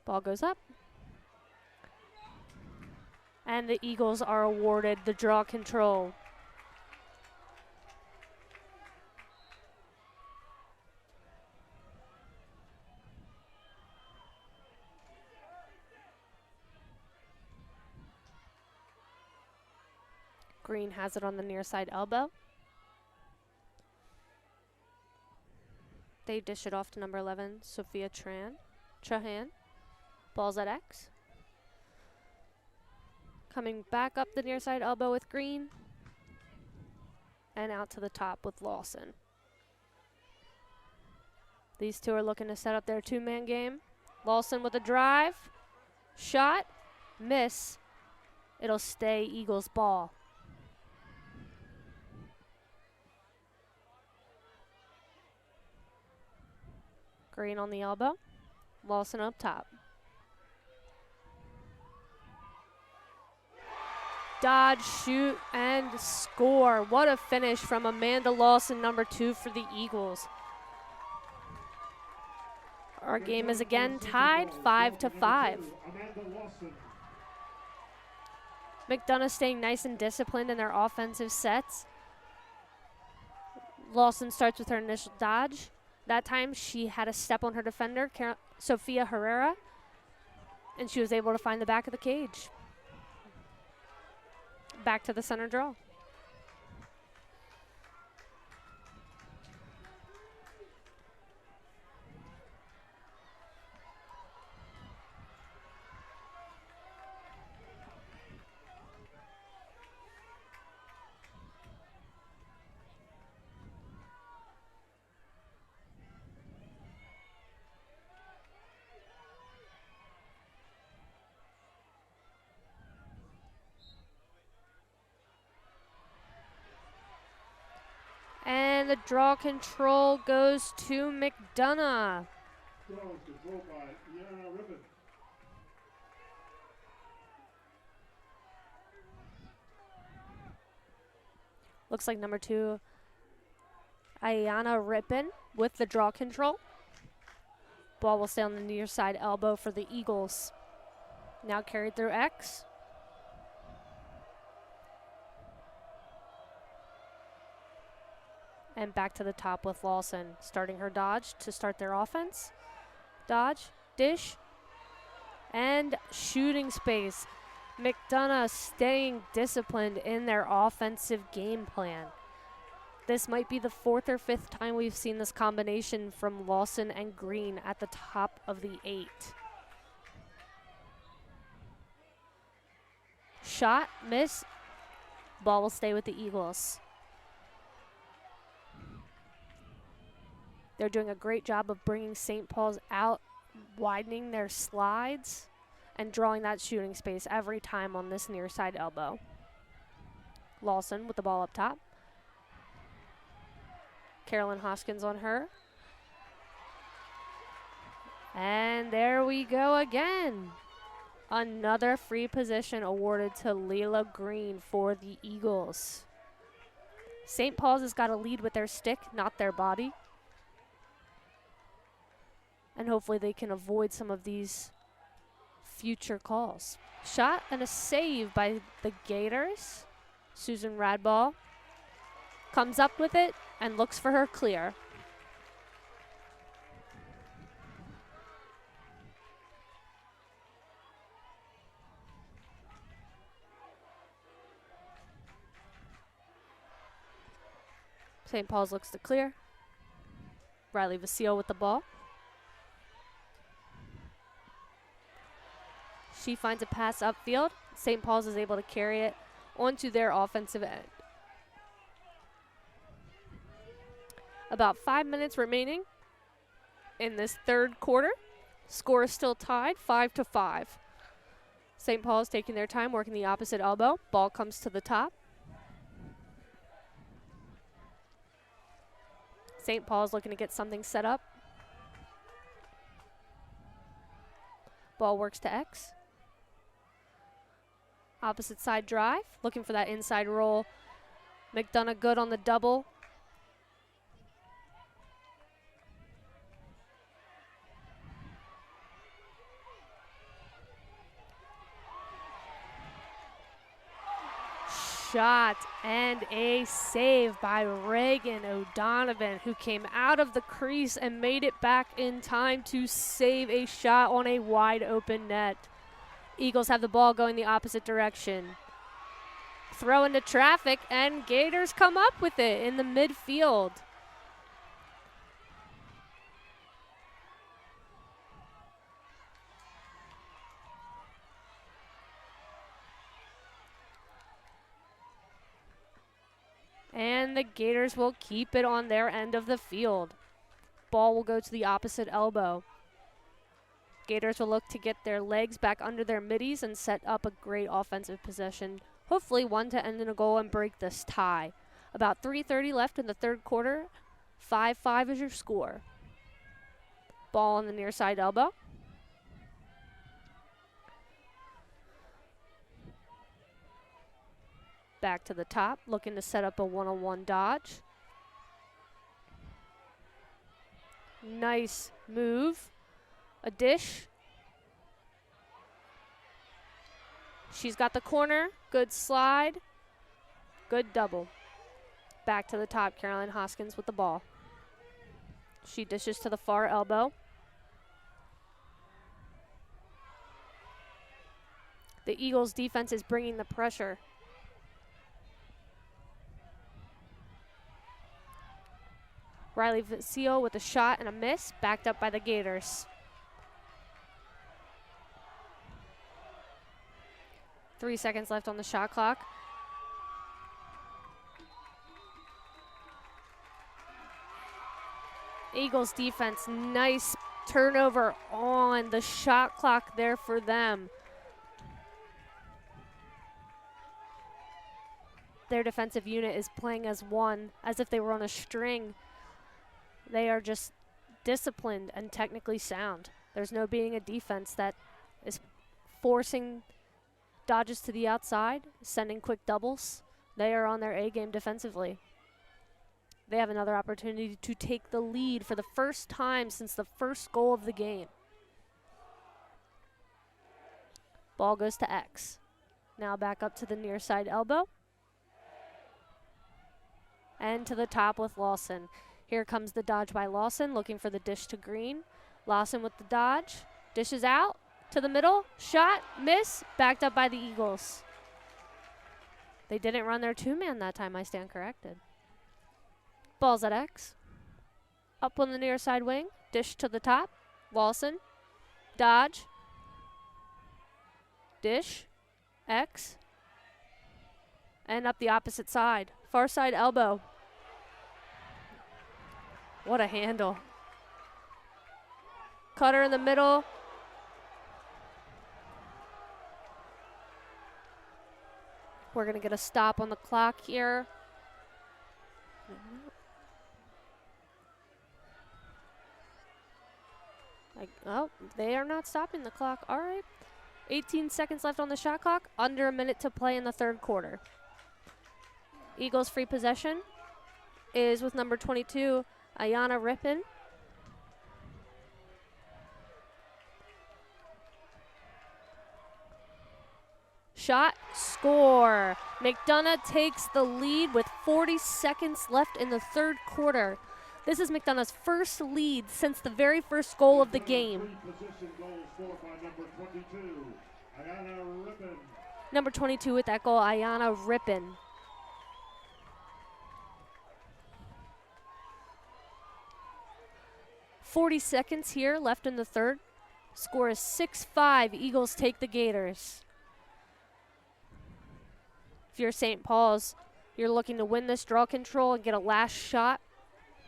Ball goes up. And the Eagles are awarded the draw control. Green has it on the near side elbow. They dish it off to number 11, Sophia Trahan. Ball's at X. Coming back up the near side elbow with Green. And out to the top with Lawson. These two are looking to set up their two-man game. Lawson with a drive. Shot. Miss. It'll stay Eagles ball. Green on the elbow. Lawson up top. Dodge, shoot, and score. What a finish from Amanda Lawson, number 2 for the Eagles. Our game is again tied 5-5. McDongh staying nice and disciplined in their offensive sets. Lawson starts with her initial dodge. That time she had a step on her defender, Sophia Herrera, and she was able to find the back of the cage. Back to the center draw. And the draw control goes to McDongh. Draw control by Yana Ribbon. Looks like number 2, Ayana Rippin with the draw control. Ball will stay on the near side elbow for the Eagles. Now carried through X. And back to the top with Lawson, starting her dodge to start their offense. Dodge, dish, and shooting space. McDongh staying disciplined in their offensive game plan. This might be the 4th or 5th time we've seen this combination from Lawson and Green at the top of the 8. Shot, miss. Ball will stay with the Eagles. They're doing a great job of bringing St. Paul's out, widening their slides, and drawing that shooting space every time on this near side elbow. Lawson with the ball up top. Caroline Hoskins on her. And there we go again. Another free position awarded to Leila Green for the Eagles. St. Paul's has got to lead with their stick, not their body. And hopefully they can avoid some of these future calls. Shot and a save by the Gators. Susan Radball comes up with it and looks for her clear. St. Paul's looks to clear. Riley Vasile with the ball. She finds a pass upfield. St. Paul's is able to carry it onto their offensive end. About 5 minutes remaining in this third quarter. Score is still tied, 5-5. St. Paul's taking their time, working the opposite elbow. Ball comes to the top. St. Paul's looking to get something set up. Ball works to X. Opposite side drive, looking for that inside roll. McDongh good on the double. Shot and a save by Reagan O'Donovan, who came out of the crease and made it back in time to save a shot on a wide open net. Eagles have the ball going the opposite direction. Throw into traffic, and Gators come up with it in the midfield. And the Gators will keep it on their end of the field. Ball will go to the opposite elbow. Gators will look to get their legs back under their middies and set up a great offensive possession. Hopefully one to end in a goal and break this tie. About 3:30 left in the third quarter. 5-5 is your score. Ball on the near side elbow. Back to the top, looking to set up a one-on-one dodge. Nice move. A dish. She's got the corner. Good slide. Good double. Back to the top, Caroline Hoskins with the ball. She dishes to the far elbow. The Eagles' defense is bringing the pressure. Riley Vasile with a shot and a miss, backed up by the Gators. 3 seconds left on the shot clock. Eagles defense, nice turnover on the shot clock there for them. Their defensive unit is playing as one, as if they were on a string. They are just disciplined and technically sound. There's no beating a defense that is forcing dodges to the outside, sending quick doubles. They are on their A game defensively. They have another opportunity to take the lead for the first time since the first goal of the game. Ball goes to X. Now back up to the near side elbow. And to the top with Lawson. Here comes the dodge by Lawson, looking for the dish to Green. Lawson with the dodge. Dishes out to the middle. Shot, miss, backed up by the Eagles. They didn't run their two-man that time, I stand corrected. Ball's at X. Up on the near side wing. Dish to the top. Lawson. Dodge. Dish. X. And up the opposite side. Far side elbow. What a handle. Cutter in the middle. We're going to get a stop on the clock here. Oh, they are not stopping the clock. All right. 18 seconds left on the shot clock. Under a minute to play in the third quarter. Eagles free possession is with number 22, Ayana Rippin. Shot, score. McDongh takes the lead with 40 seconds left in the third quarter. This is McDonough's first lead since the very first goal of the game. Number 22 with that goal, Ayana Rippin. .40 seconds here left in the third. Score is 6-5. Eagles take the Gators. If you're St. Paul's, you're looking to win this draw control and get a last shot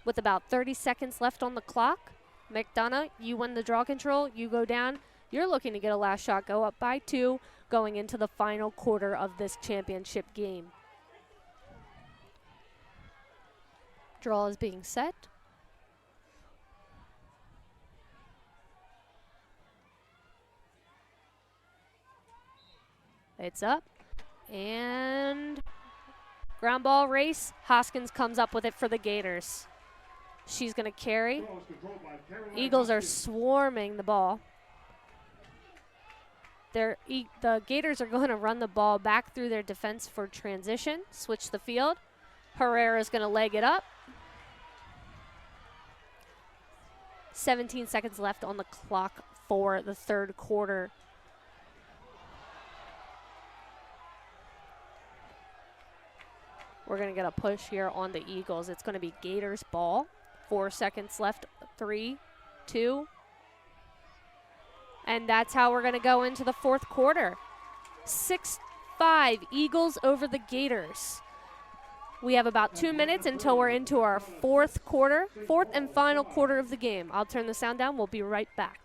with about 30 seconds left on the clock. McDongh, you win the draw control, you go down. You're looking to get a last shot, go up by 2, going into the final quarter of this championship game. Draw is being set. It's up. And ground ball race. Hoskins comes up with it for the Gators. She's going to carry. Eagles are swarming the ball. The Gators are going to run the ball back through their defense for transition. Switch the field. Herrera's going to leg it up. 17 seconds left on the clock for the third quarter. We're going to get a push here on the Eagles. It's going to be Gators ball. 4 seconds left. 3, 2. And that's how we're going to go into the fourth quarter. 6-5, Eagles over the Gators. We have about 2 minutes until we're into our fourth and final quarter of the game. I'll turn the sound down. We'll be right back.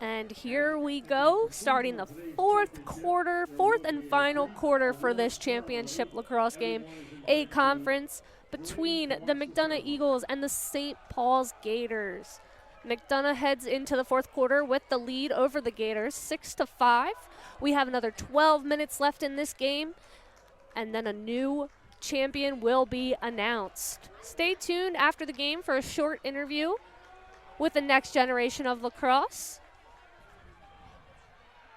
And here we go, starting the fourth and final quarter for this championship lacrosse game, a conference between the McDongh Eagles and the St. Paul's Gators. McDongh heads into the fourth quarter with the lead over the Gators, 6-5. We have another 12 minutes left in this game, and then a new champion will be announced. Stay tuned after the game for a short interview with the next generation of lacrosse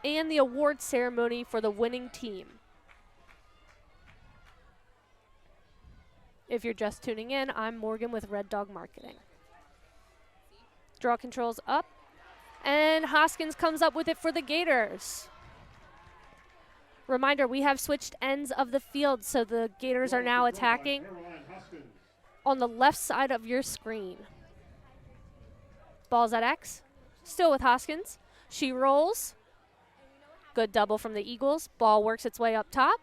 and the award ceremony for the winning team. If you're just tuning in, I'm Morgan with Red Dog Marketing. Draw controls up, and Hoskins comes up with it for the Gators. Reminder, we have switched ends of the field, so the Gators are now attacking on the left side of your screen. Ball's at X, still with Hoskins. She rolls. Good double from the Eagles. Ball works its way up top.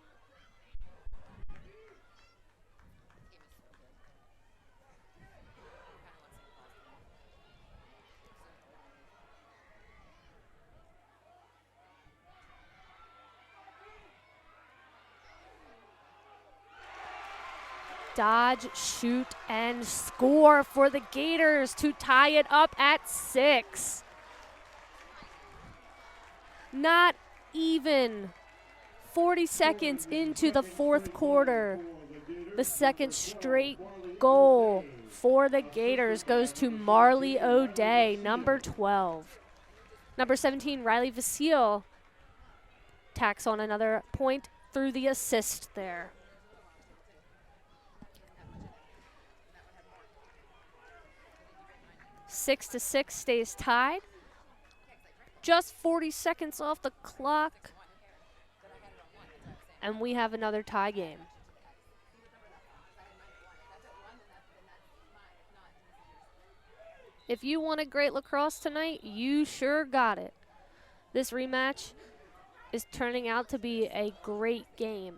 Dodge, shoot, and score for the Gators to tie it up at 6. Not even 40 seconds into the fourth quarter, the second straight goal for the Gators goes to Marley O'Day, number 12. Number 17, Riley Vasile, tacks on another point through the assist there. Six to 6 stays tied. Just 40 seconds off the clock. And we have another tie game. If you wanted great lacrosse tonight, you sure got it. This rematch is turning out to be a great game.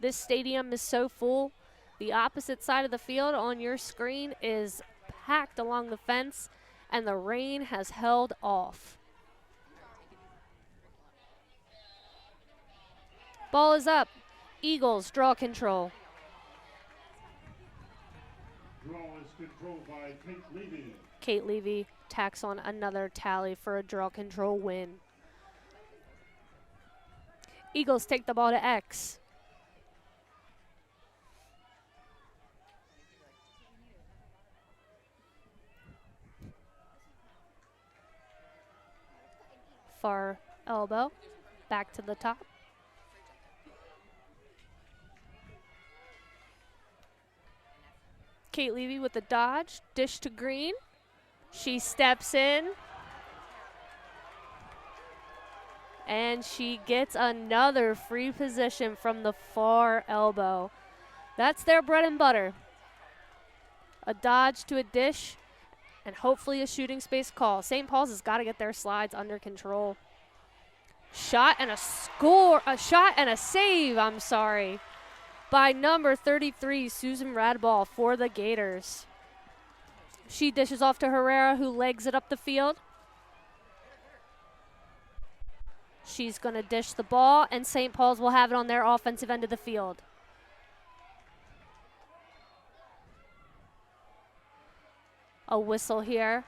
This stadium is so full. The opposite side of the field on your screen is packed along the fence, and the rain has held off. Ball is up. Eagles draw control. Draw is controlled by Kate Levy. Kate Levy tacks on another tally for a draw control win. Eagles take the ball to X. Far elbow, back to the top. Kate Levy with the dodge, dish to Green. She steps in. And she gets another free position from the far elbow. That's their bread and butter. A dodge to a dish, and hopefully a shooting space call. St. Paul's has got to get their slides under control. Shot and a score, a shot and a save, by number 33, Susan Radball for the Gators. She dishes off to Herrera, who legs it up the field. She's going to dish the ball, and St. Paul's will have it on their offensive end of the field. A whistle here.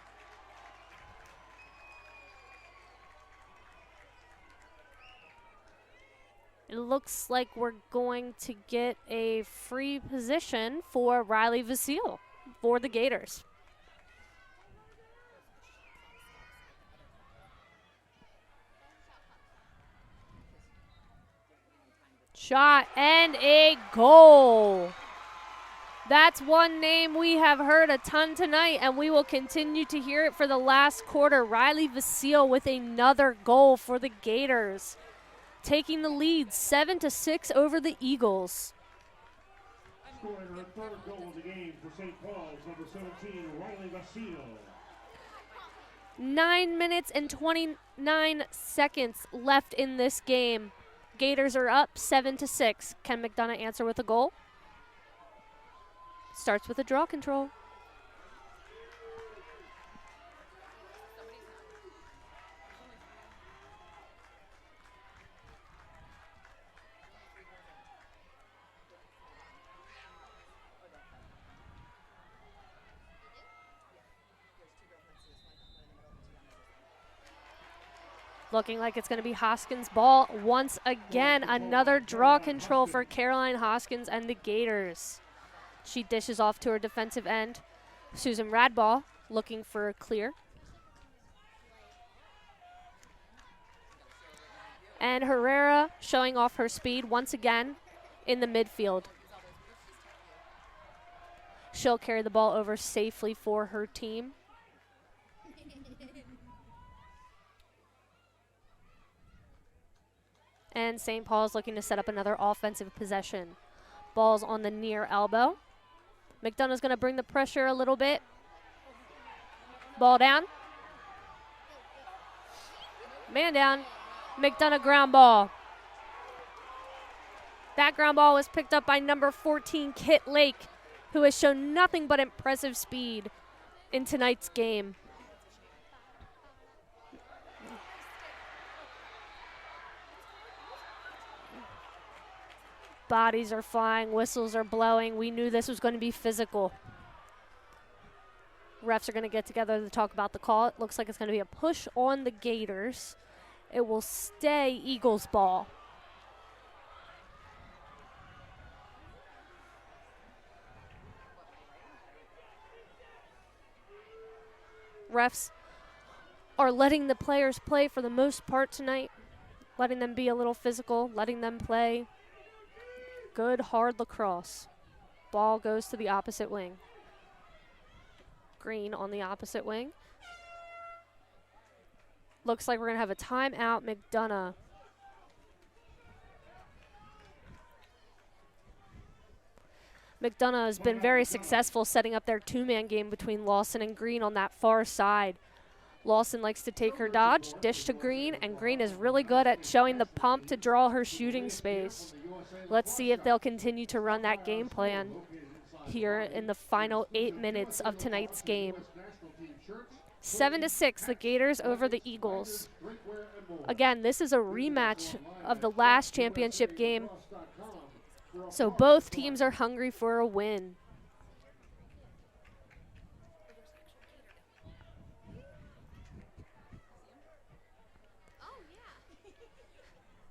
It looks like we're going to get a free position for Riley Vasile for the Gators. Shot and a goal. That's one name we have heard a ton tonight, and we will continue to hear it for the last quarter. Riley Vasile with another goal for the Gators, taking the lead 7-6 over the Eagles. Scoring her third goal of the game for St. Paul's, number 17, Riley Vasile. 9 minutes and 29 seconds left in this game. Gators are up 7-6. Can McDongh answer with a goal? Starts with a draw control. Looking like it's going to be Hoskins' ball once again. Another draw control for Caroline Hoskins and the Gators. She dishes off to her defensive end. Susan Radball looking for a clear. And Herrera showing off her speed once again in the midfield. She'll carry the ball over safely for her team. And St. Paul's looking to set up another offensive possession. Ball's on the near elbow. McDonagh's going to bring the pressure a little bit. Ball down. Man down. McDongh ground ball. That ground ball was picked up by number 14, Kit Lake, who has shown nothing but impressive speed in tonight's game. Bodies are flying, whistles are blowing. We knew this was going to be physical. Refs are going to get together to talk about the call. It looks like it's going to be a push on the Gators. It will stay Eagles ball. Refs are letting the players play for the most part tonight, letting them be a little physical, letting them play good, hard lacrosse. Ball goes to the opposite wing. Green on the opposite wing. Looks like we're going to have a timeout, McDongh. McDongh has been very successful setting up their two-man game between Lawson and Green on that far side. Lawson likes to take her dodge, dish to Green, and Green is really good at showing the pump to draw her shooting space. Let's see if they'll continue to run that game plan here in the final 8 minutes of tonight's game. 7-6, the Gators over the Eagles. Again, this is a rematch of the last championship game, so both teams are hungry for a win.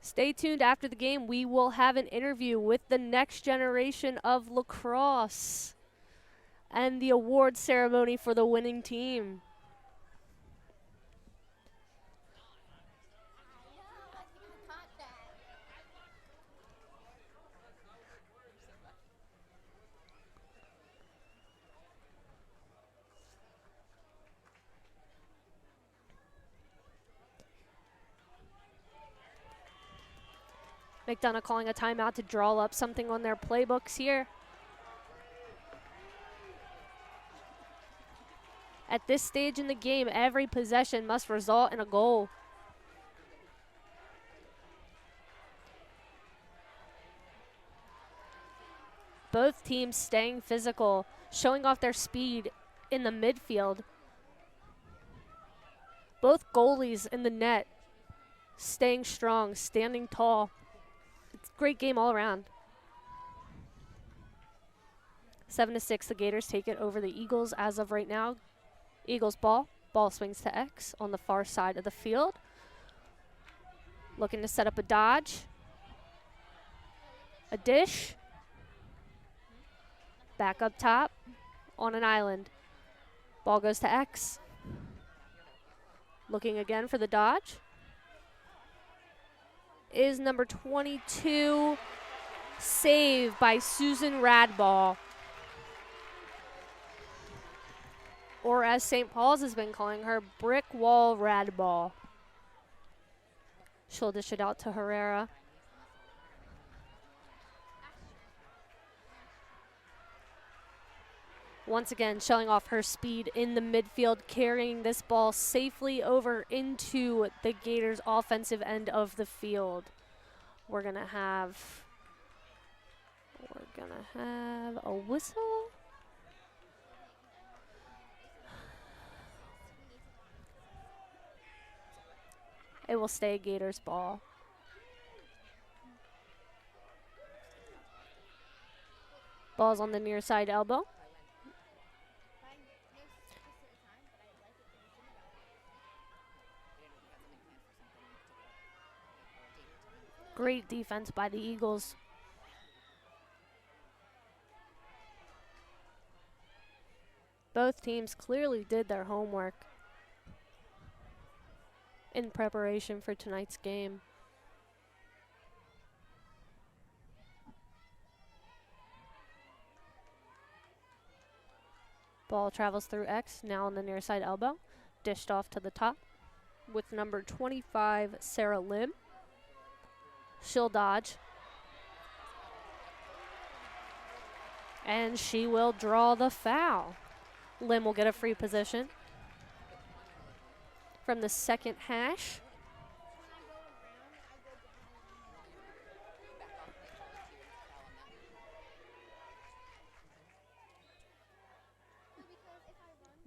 Stay tuned after the game. We will have an interview with the next generation of lacrosse and the award ceremony for the winning team. McDongh calling a timeout to draw up something on their playbooks here. At this stage in the game, every possession must result in a goal. Both teams staying physical, showing off their speed in the midfield. Both goalies in the net, staying strong, standing tall. It's a great game all around. 7-6, the Gators take it over the Eagles as of right now. Eagles ball. Ball swings to X on the far side of the field. Looking to set up a dodge. A dish. Back up top on an island. Ball goes to X. Looking again for the dodge. Is number 22, saved by Susan Radball. Or as St. Paul's has been calling her, Brick Wall Radball. She'll dish it out to Herrera. Once again, showing off her speed in the midfield, carrying this ball safely over into the Gators' offensive end of the field. We're gonna have a whistle. It will stay Gators ball. Ball's on the near side elbow. Great defense by the Eagles. Both teams clearly did their homework in preparation for tonight's game. Ball travels through X, now on the near side elbow. Dished off to the top with number 25, Sarah Lim. She'll dodge. And she will draw the foul. Lim will get a free position from the second hash.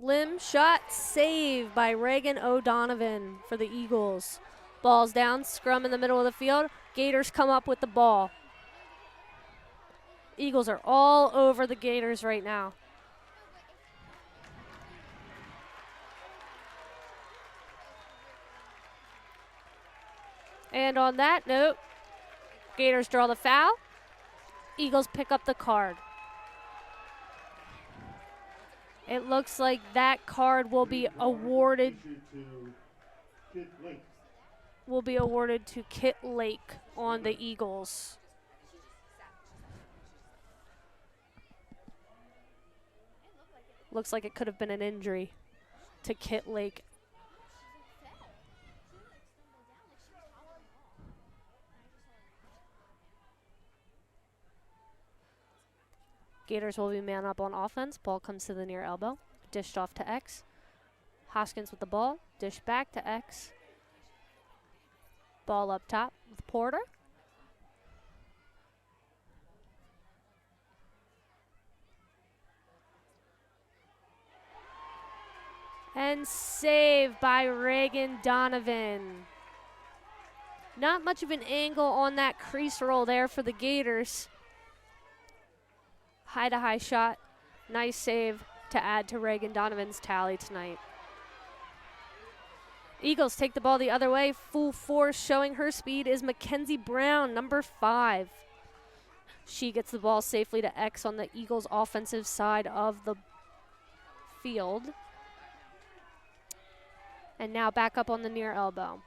Lim shot saved by Reagan O'Donovan for the Eagles. Ball's down, scrum in the middle of the field. Gators come up with the ball. Eagles are all over the Gators right now. And on that note, Gators draw the foul. Eagles pick up the card. It looks like that card will be awarded to Kit Lake on the Eagles. Looks like it could have been an injury to Kit Lake. Gators will be man up on offense. Ball comes to the near elbow. Dished off to X. Hoskins with the ball. Dish back to X. Ball up top with Porter. And saved by Reagan Donovan. Not much of an angle on that crease roll there for the Gators. High-to-high shot. Nice save to add to Reagan Donovan's tally tonight. Eagles take the ball the other way. Full force, showing her speed, is Mackenzie Brown, number 5. She gets the ball safely to X on the Eagles' offensive side of the field. And now back up on the near elbow.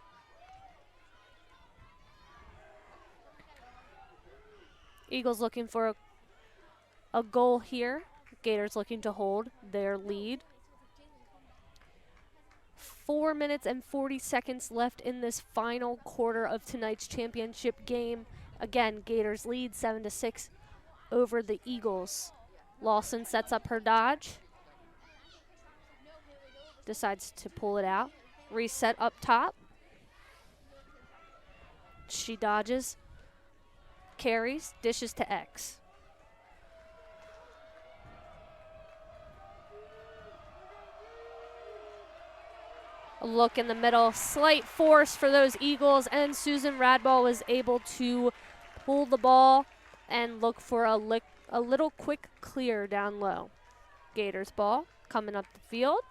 Eagles looking for a goal here. Gators looking to hold their lead. 4 minutes and 40 seconds left in this final quarter of tonight's championship game. Again, Gators lead 7-6 over the Eagles. Lawson sets up her dodge. Decides to pull it out. Reset up top. She dodges. Carries. Dishes to X. A look in the middle. Slight force for those Eagles, and Susan Radball was able to pull the ball and look for a little quick clear down low. Gators ball coming up the field.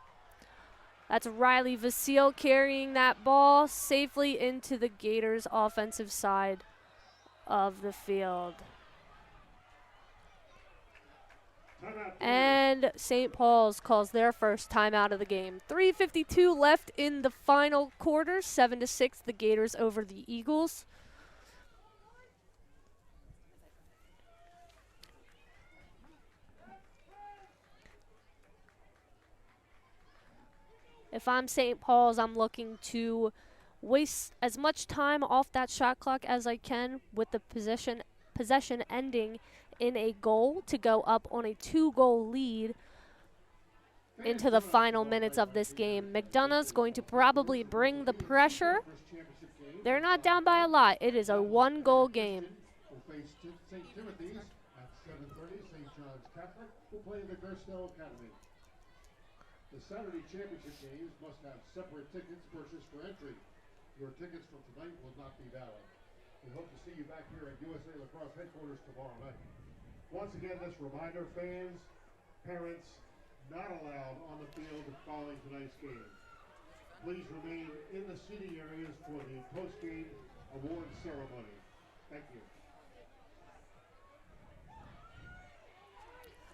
That's Riley Vasile carrying that ball safely into the Gators' offensive side of the field. And St. Paul's calls their first timeout of the game. 3:52 left in the final quarter. 7-6, the Gators over the Eagles. If I'm St. Paul's, I'm looking to waste as much time off that shot clock as I can with the possession ending in a goal to go up on a 2-goal lead into the final minutes of this game. McDonough's going to probably bring the pressure. They're not down by a lot. It is a 1-goal game. St. Timothy's at 7:30. St. John's Catholic will play the Gerstel Academy. The Saturday championship games must have separate tickets purchased for entry. Your tickets from tonight will not be valid. We hope to see you back here at USA Lacrosse headquarters tomorrow night. Once again, this reminder, fans, parents, not allowed on the field following tonight's game. Please remain in the seating areas for the post-game award ceremony. Thank you.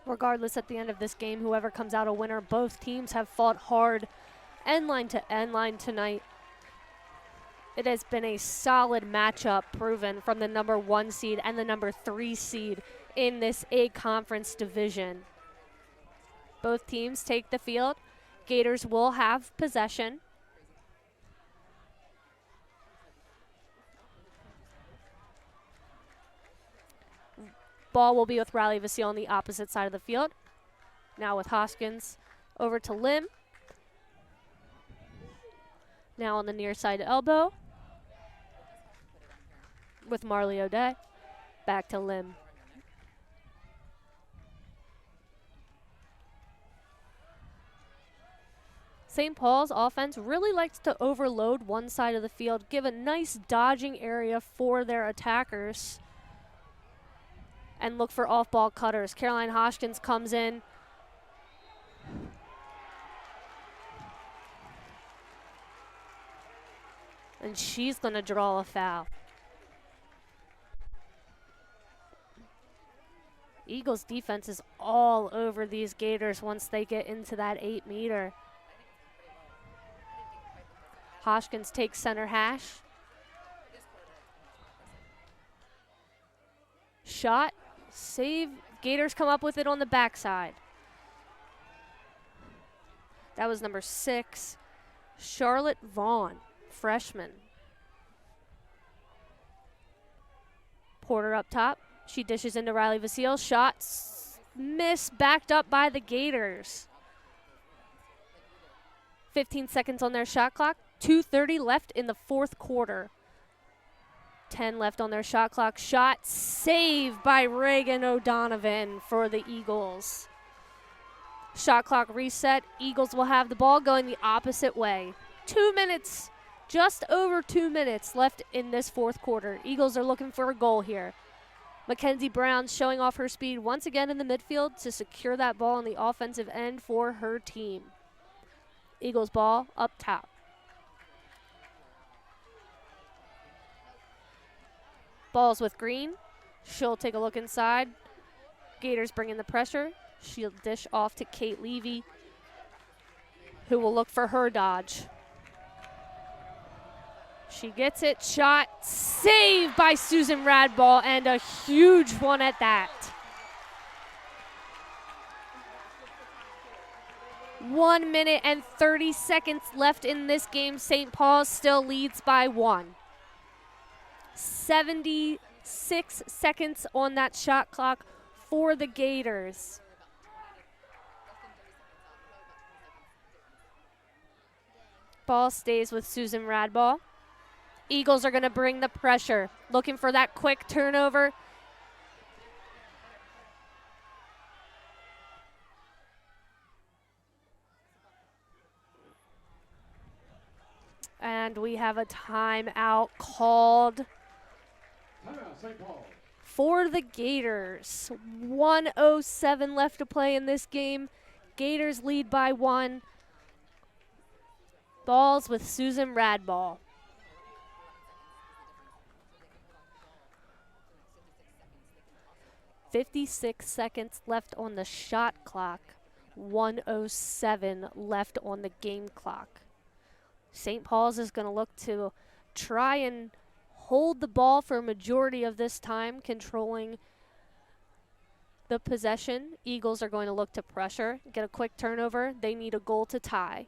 Regardless, at the end of this game, whoever comes out a winner, both teams have fought hard end line to end line tonight. It has been a solid matchup proven from the number 1 seed and the number 3 seed in this A-Conference division. Both teams take the field. Gators will have possession. Ball will be with Riley Vasile on the opposite side of the field. Now with Hoskins over to Lim. Now on the near side elbow with Marley O'Day. Back to Lim. St. Paul's offense really likes to overload one side of the field, give a nice dodging area for their attackers. and look for off-ball cutters. Caroline Hoskins comes in. And she's going to draw a foul. Eagles defense is all over these Gators once they get into that 8-meter. Hoskins takes center hash. Shot, save. Gators come up with it on the backside. That was number 6, Charlotte Vaughn, freshman. Porter up top. She dishes into Riley Vasile. Shots miss, backed up by the Gators. 15 seconds on their shot clock. 2:30 left in the fourth quarter. 10 left on their shot clock. Shot saved by Reagan O'Donovan for the Eagles. Shot clock reset. Eagles will have the ball going the opposite way. 2 minutes, just over 2 minutes left in this fourth quarter. Eagles are looking for a goal here. Mackenzie Brown showing off her speed once again in the midfield to secure that ball on the offensive end for her team. Eagles ball up top. Ball's with Green. She'll take a look inside. Gators bring in the pressure. She'll dish off to Kate Levy, who will look for her dodge. She gets it. Shot saved by Susan Radball, and a huge one at that. 1 minute and 30 seconds left in this game. St. Paul's still leads by 1. 76 seconds on that shot clock for the Gators. Ball stays with Susan Radball. Eagles are going to bring the pressure, looking for that quick turnover. And we have a timeout called for the Gators. 1:07 left to play in this game. Gators lead by 1. Balls with Susan Radball. .56 seconds left on the shot clock. 1:07 left on the game clock. St. Paul's is going to look to try and hold the ball for a majority of this time, controlling the possession. Eagles are going to look to pressure, get a quick turnover. They need a goal to tie.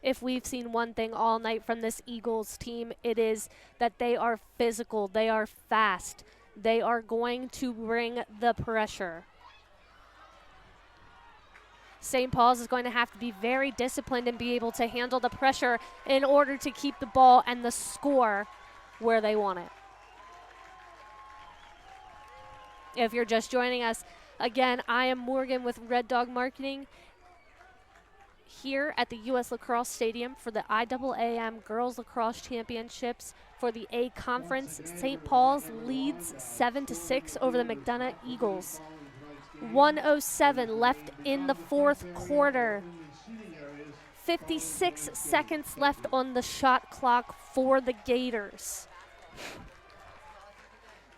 If we've seen one thing all night from this Eagles team, it is that they are physical, they are fast, they are going to bring the pressure. St. Paul's is going to have to be very disciplined and be able to handle the pressure in order to keep the ball and the score where they want it. If you're just joining us, again, I am Morgan with Red Dog Marketing, here at the U.S. Lacrosse Stadium for the IAAM Girls Lacrosse Championships for the A Conference. St. Paul's leads 7-6 over the McDongh Eagles. 1:07 left in the fourth quarter. 56 seconds left on the shot clock for the Gators.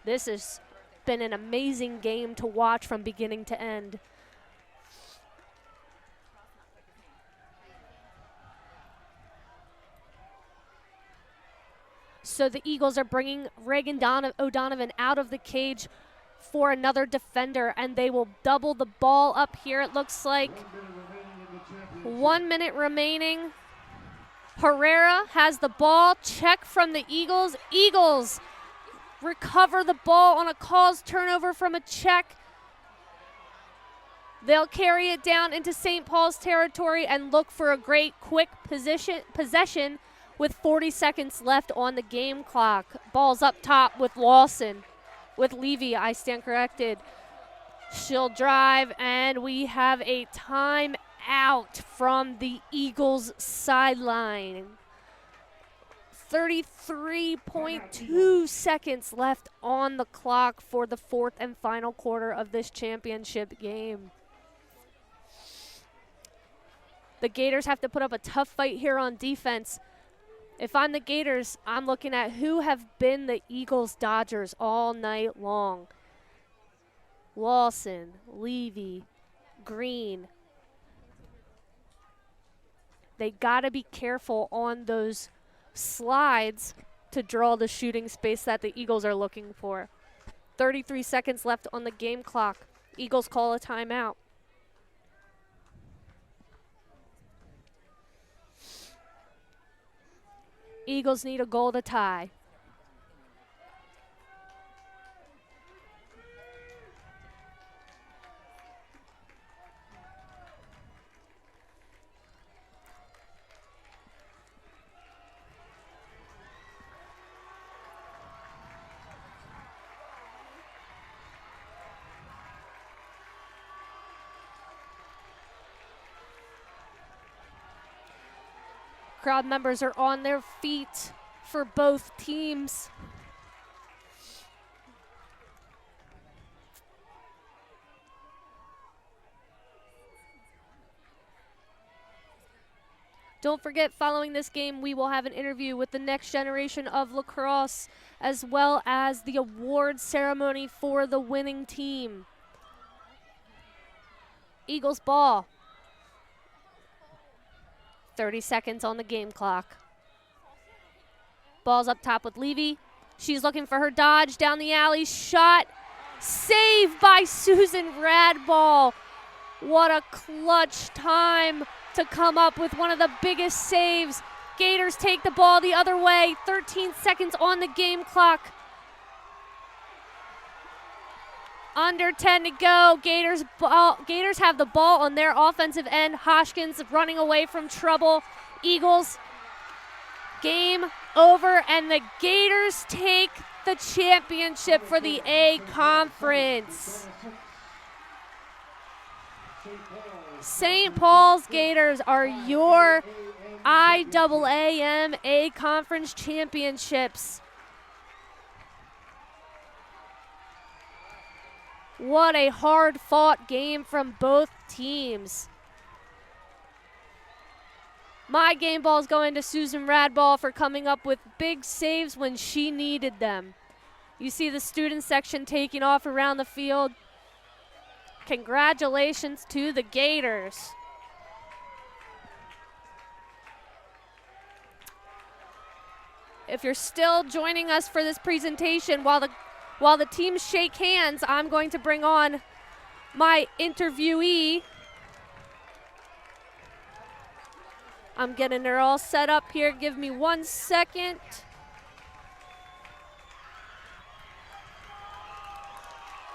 This has been an amazing game to watch from beginning to end. So the Eagles are bringing Reagan O'Donovan out of the cage for another defender, and they will double the ball up here. It looks like 1 minute remaining. Herrera has the ball. Check from the Eagles. Eagles recover the ball on a caused turnover from a check. They'll carry it down into St. Paul's territory and look for a great quick possession with 40 seconds left on the game clock. Ball's up top with Lawson. With Levy, I stand corrected. She'll drive, and we have a time out from the Eagles sideline. 33.2 seconds left on the clock for the fourth and final quarter of this championship game. The Gators have to put up a tough fight here on defense. If I'm the Gators, I'm looking at who have been the Eagles' Dodgers all night long. Lawson, Levy, Green. They got to be careful on those slides to draw the shooting space that the Eagles are looking for. 33 seconds left on the game clock. Eagles call a timeout. Eagles need a goal to tie. Crowd members are on their feet for both teams. Don't forget, following this game, we will have an interview with the next generation of lacrosse, as well as the award ceremony for the winning team. Eagles ball. 30 seconds on the game clock. Ball's up top with Levy. She's looking for her dodge down the alley. Shot. Saved by Susan Radball. What a clutch time to come up with one of the biggest saves. Gators take the ball the other way. 13 seconds on the game clock. Under 10 to go. Gators have the ball on their offensive end. Hoskins running away from trouble. Eagles, game over, and the Gators take the championship for the A Conference. St. Paul's Gators are your IAAM A Conference championships. What a hard-fought game from both teams. My game ball is going to Susan Radball for coming up with big saves when she needed them. You see the student section taking off around the field. Congratulations to the Gators. If you're still joining us for this presentation, while the teams shake hands, I'm going to bring on my interviewee. I'm getting her all set up here. Give me 1 second.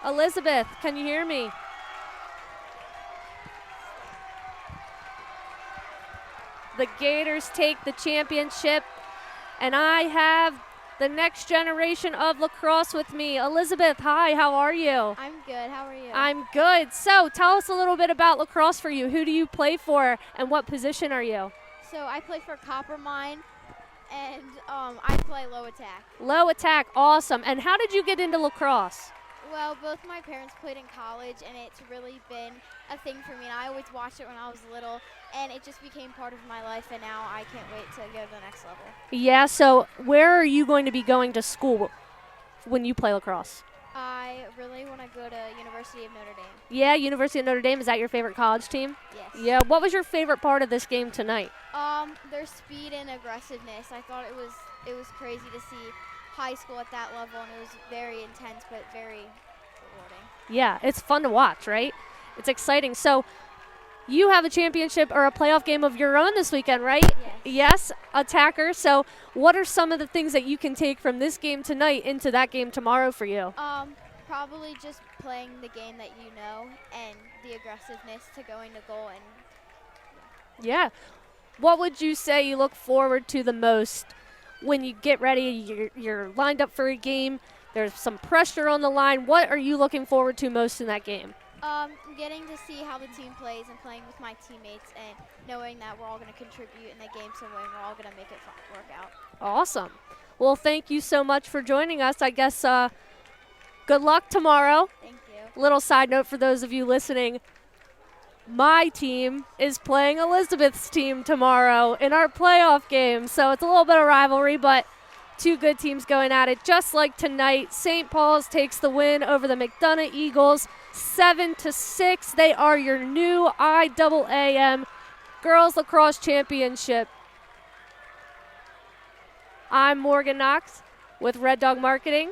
Elizabeth, can you hear me? The Gators take the championship, and I have the next generation of lacrosse with me. Elizabeth, hi, how are you? I'm good. How are you? I'm good. So tell us a little bit about lacrosse for you. Who do you play for, and what position are you? So I play for Copper Mine, and I play low attack. Low attack, awesome. And how did you get into lacrosse? Well, both my parents played in college, and it's really been a thing for me. And I always watched it when I was little, and it just became part of my life, and now I can't wait to go to the next level. Yeah, so where are you going to be going to school when you play lacrosse? I really want to go to University of Notre Dame. Yeah, University of Notre Dame. Is that your favorite college team? Yes. Yeah, what was your favorite part of this game tonight? Their speed and aggressiveness. I thought it was crazy to see high school at that level, and it was very intense but very rewarding. Yeah, it's fun to watch, right? It's exciting. So you have a championship or a playoff game of your own this weekend, right? Yes. Yes, attacker. So what are some of the things that you can take from this game tonight into that game tomorrow for you? Probably just playing the game that you know and the aggressiveness to going to goal. And yeah. What would you say you look forward to the most when you get ready, you're lined up for a game, there's some pressure on the line? What are you looking forward to most in that game? Getting to see how the team plays and playing with my teammates and knowing that we're all going to contribute in the game some way and we're all going to make it work out. Awesome. Well, thank you so much for joining us. I guess good luck tomorrow. Thank you. Little side note for those of you listening. My team is playing Elizabeth's team tomorrow in our playoff game. So it's a little bit of rivalry, but two good teams going at it. Just like tonight, St. Paul's takes the win over the McDongh Eagles 7-6. They are your new IAAM Girls Lacrosse Championship. I'm Morgan Knox with Red Dog Marketing.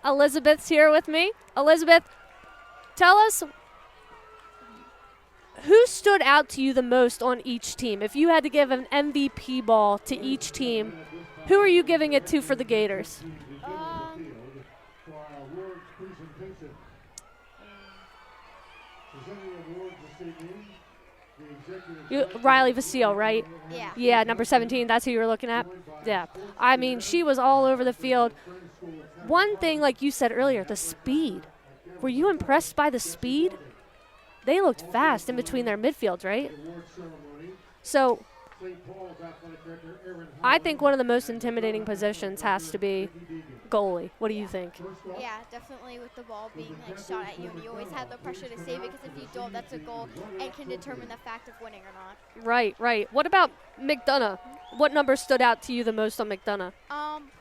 Elizabeth's here with me. Elizabeth, tell us who stood out to you the most on each team? If you had to give an MVP ball to each team, who are you giving it to for the Gators? Riley Vasile, right? Yeah. Yeah, number 17, that's who you were looking at? Yeah. I mean, she was all over the field. One thing, like you said earlier, the speed. Were you impressed by the speed? They looked fast in between their midfields, right? So I think one of the most intimidating positions has to be goalie. What do you think? Yeah, definitely with the ball being shot at you, and you always have the pressure to save it because if you don't, that's a goal and can determine the fact of winning or not. Right, right. What about McDongh? What number stood out to you the most on McDongh?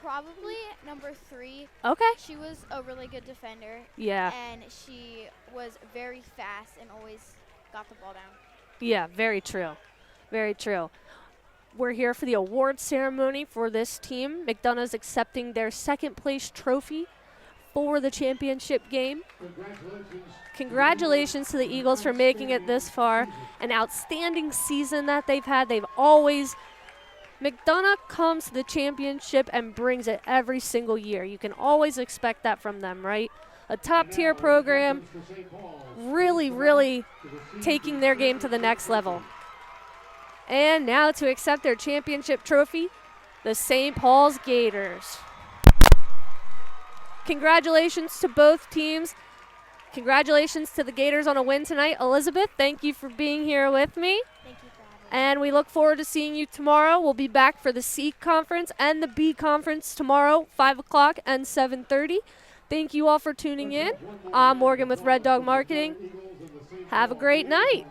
Probably number 3. Okay. She was a really good defender. Yeah. And she was very fast and always got the ball down. Yeah, very true. Very true. We're here for the award ceremony for this team. McDongh is accepting their second place trophy for the championship game. Congratulations to the Eagles for making it this far. An outstanding season that they've had. McDongh comes to the championship and brings it every single year. You can always expect that from them, right? A top-tier program, really, really taking their game to the next level. And now to accept their championship trophy, the St. Paul's Gators. Congratulations to both teams. Congratulations to the Gators on a win tonight. Elizabeth, thank you for being here with me. Thank you for having me. And we look forward to seeing you tomorrow. We'll be back for the C conference and the B conference tomorrow, 5 o'clock and 7:30. Thank you all for tuning in. I'm Morgan with Red Dog Marketing. Have a great night.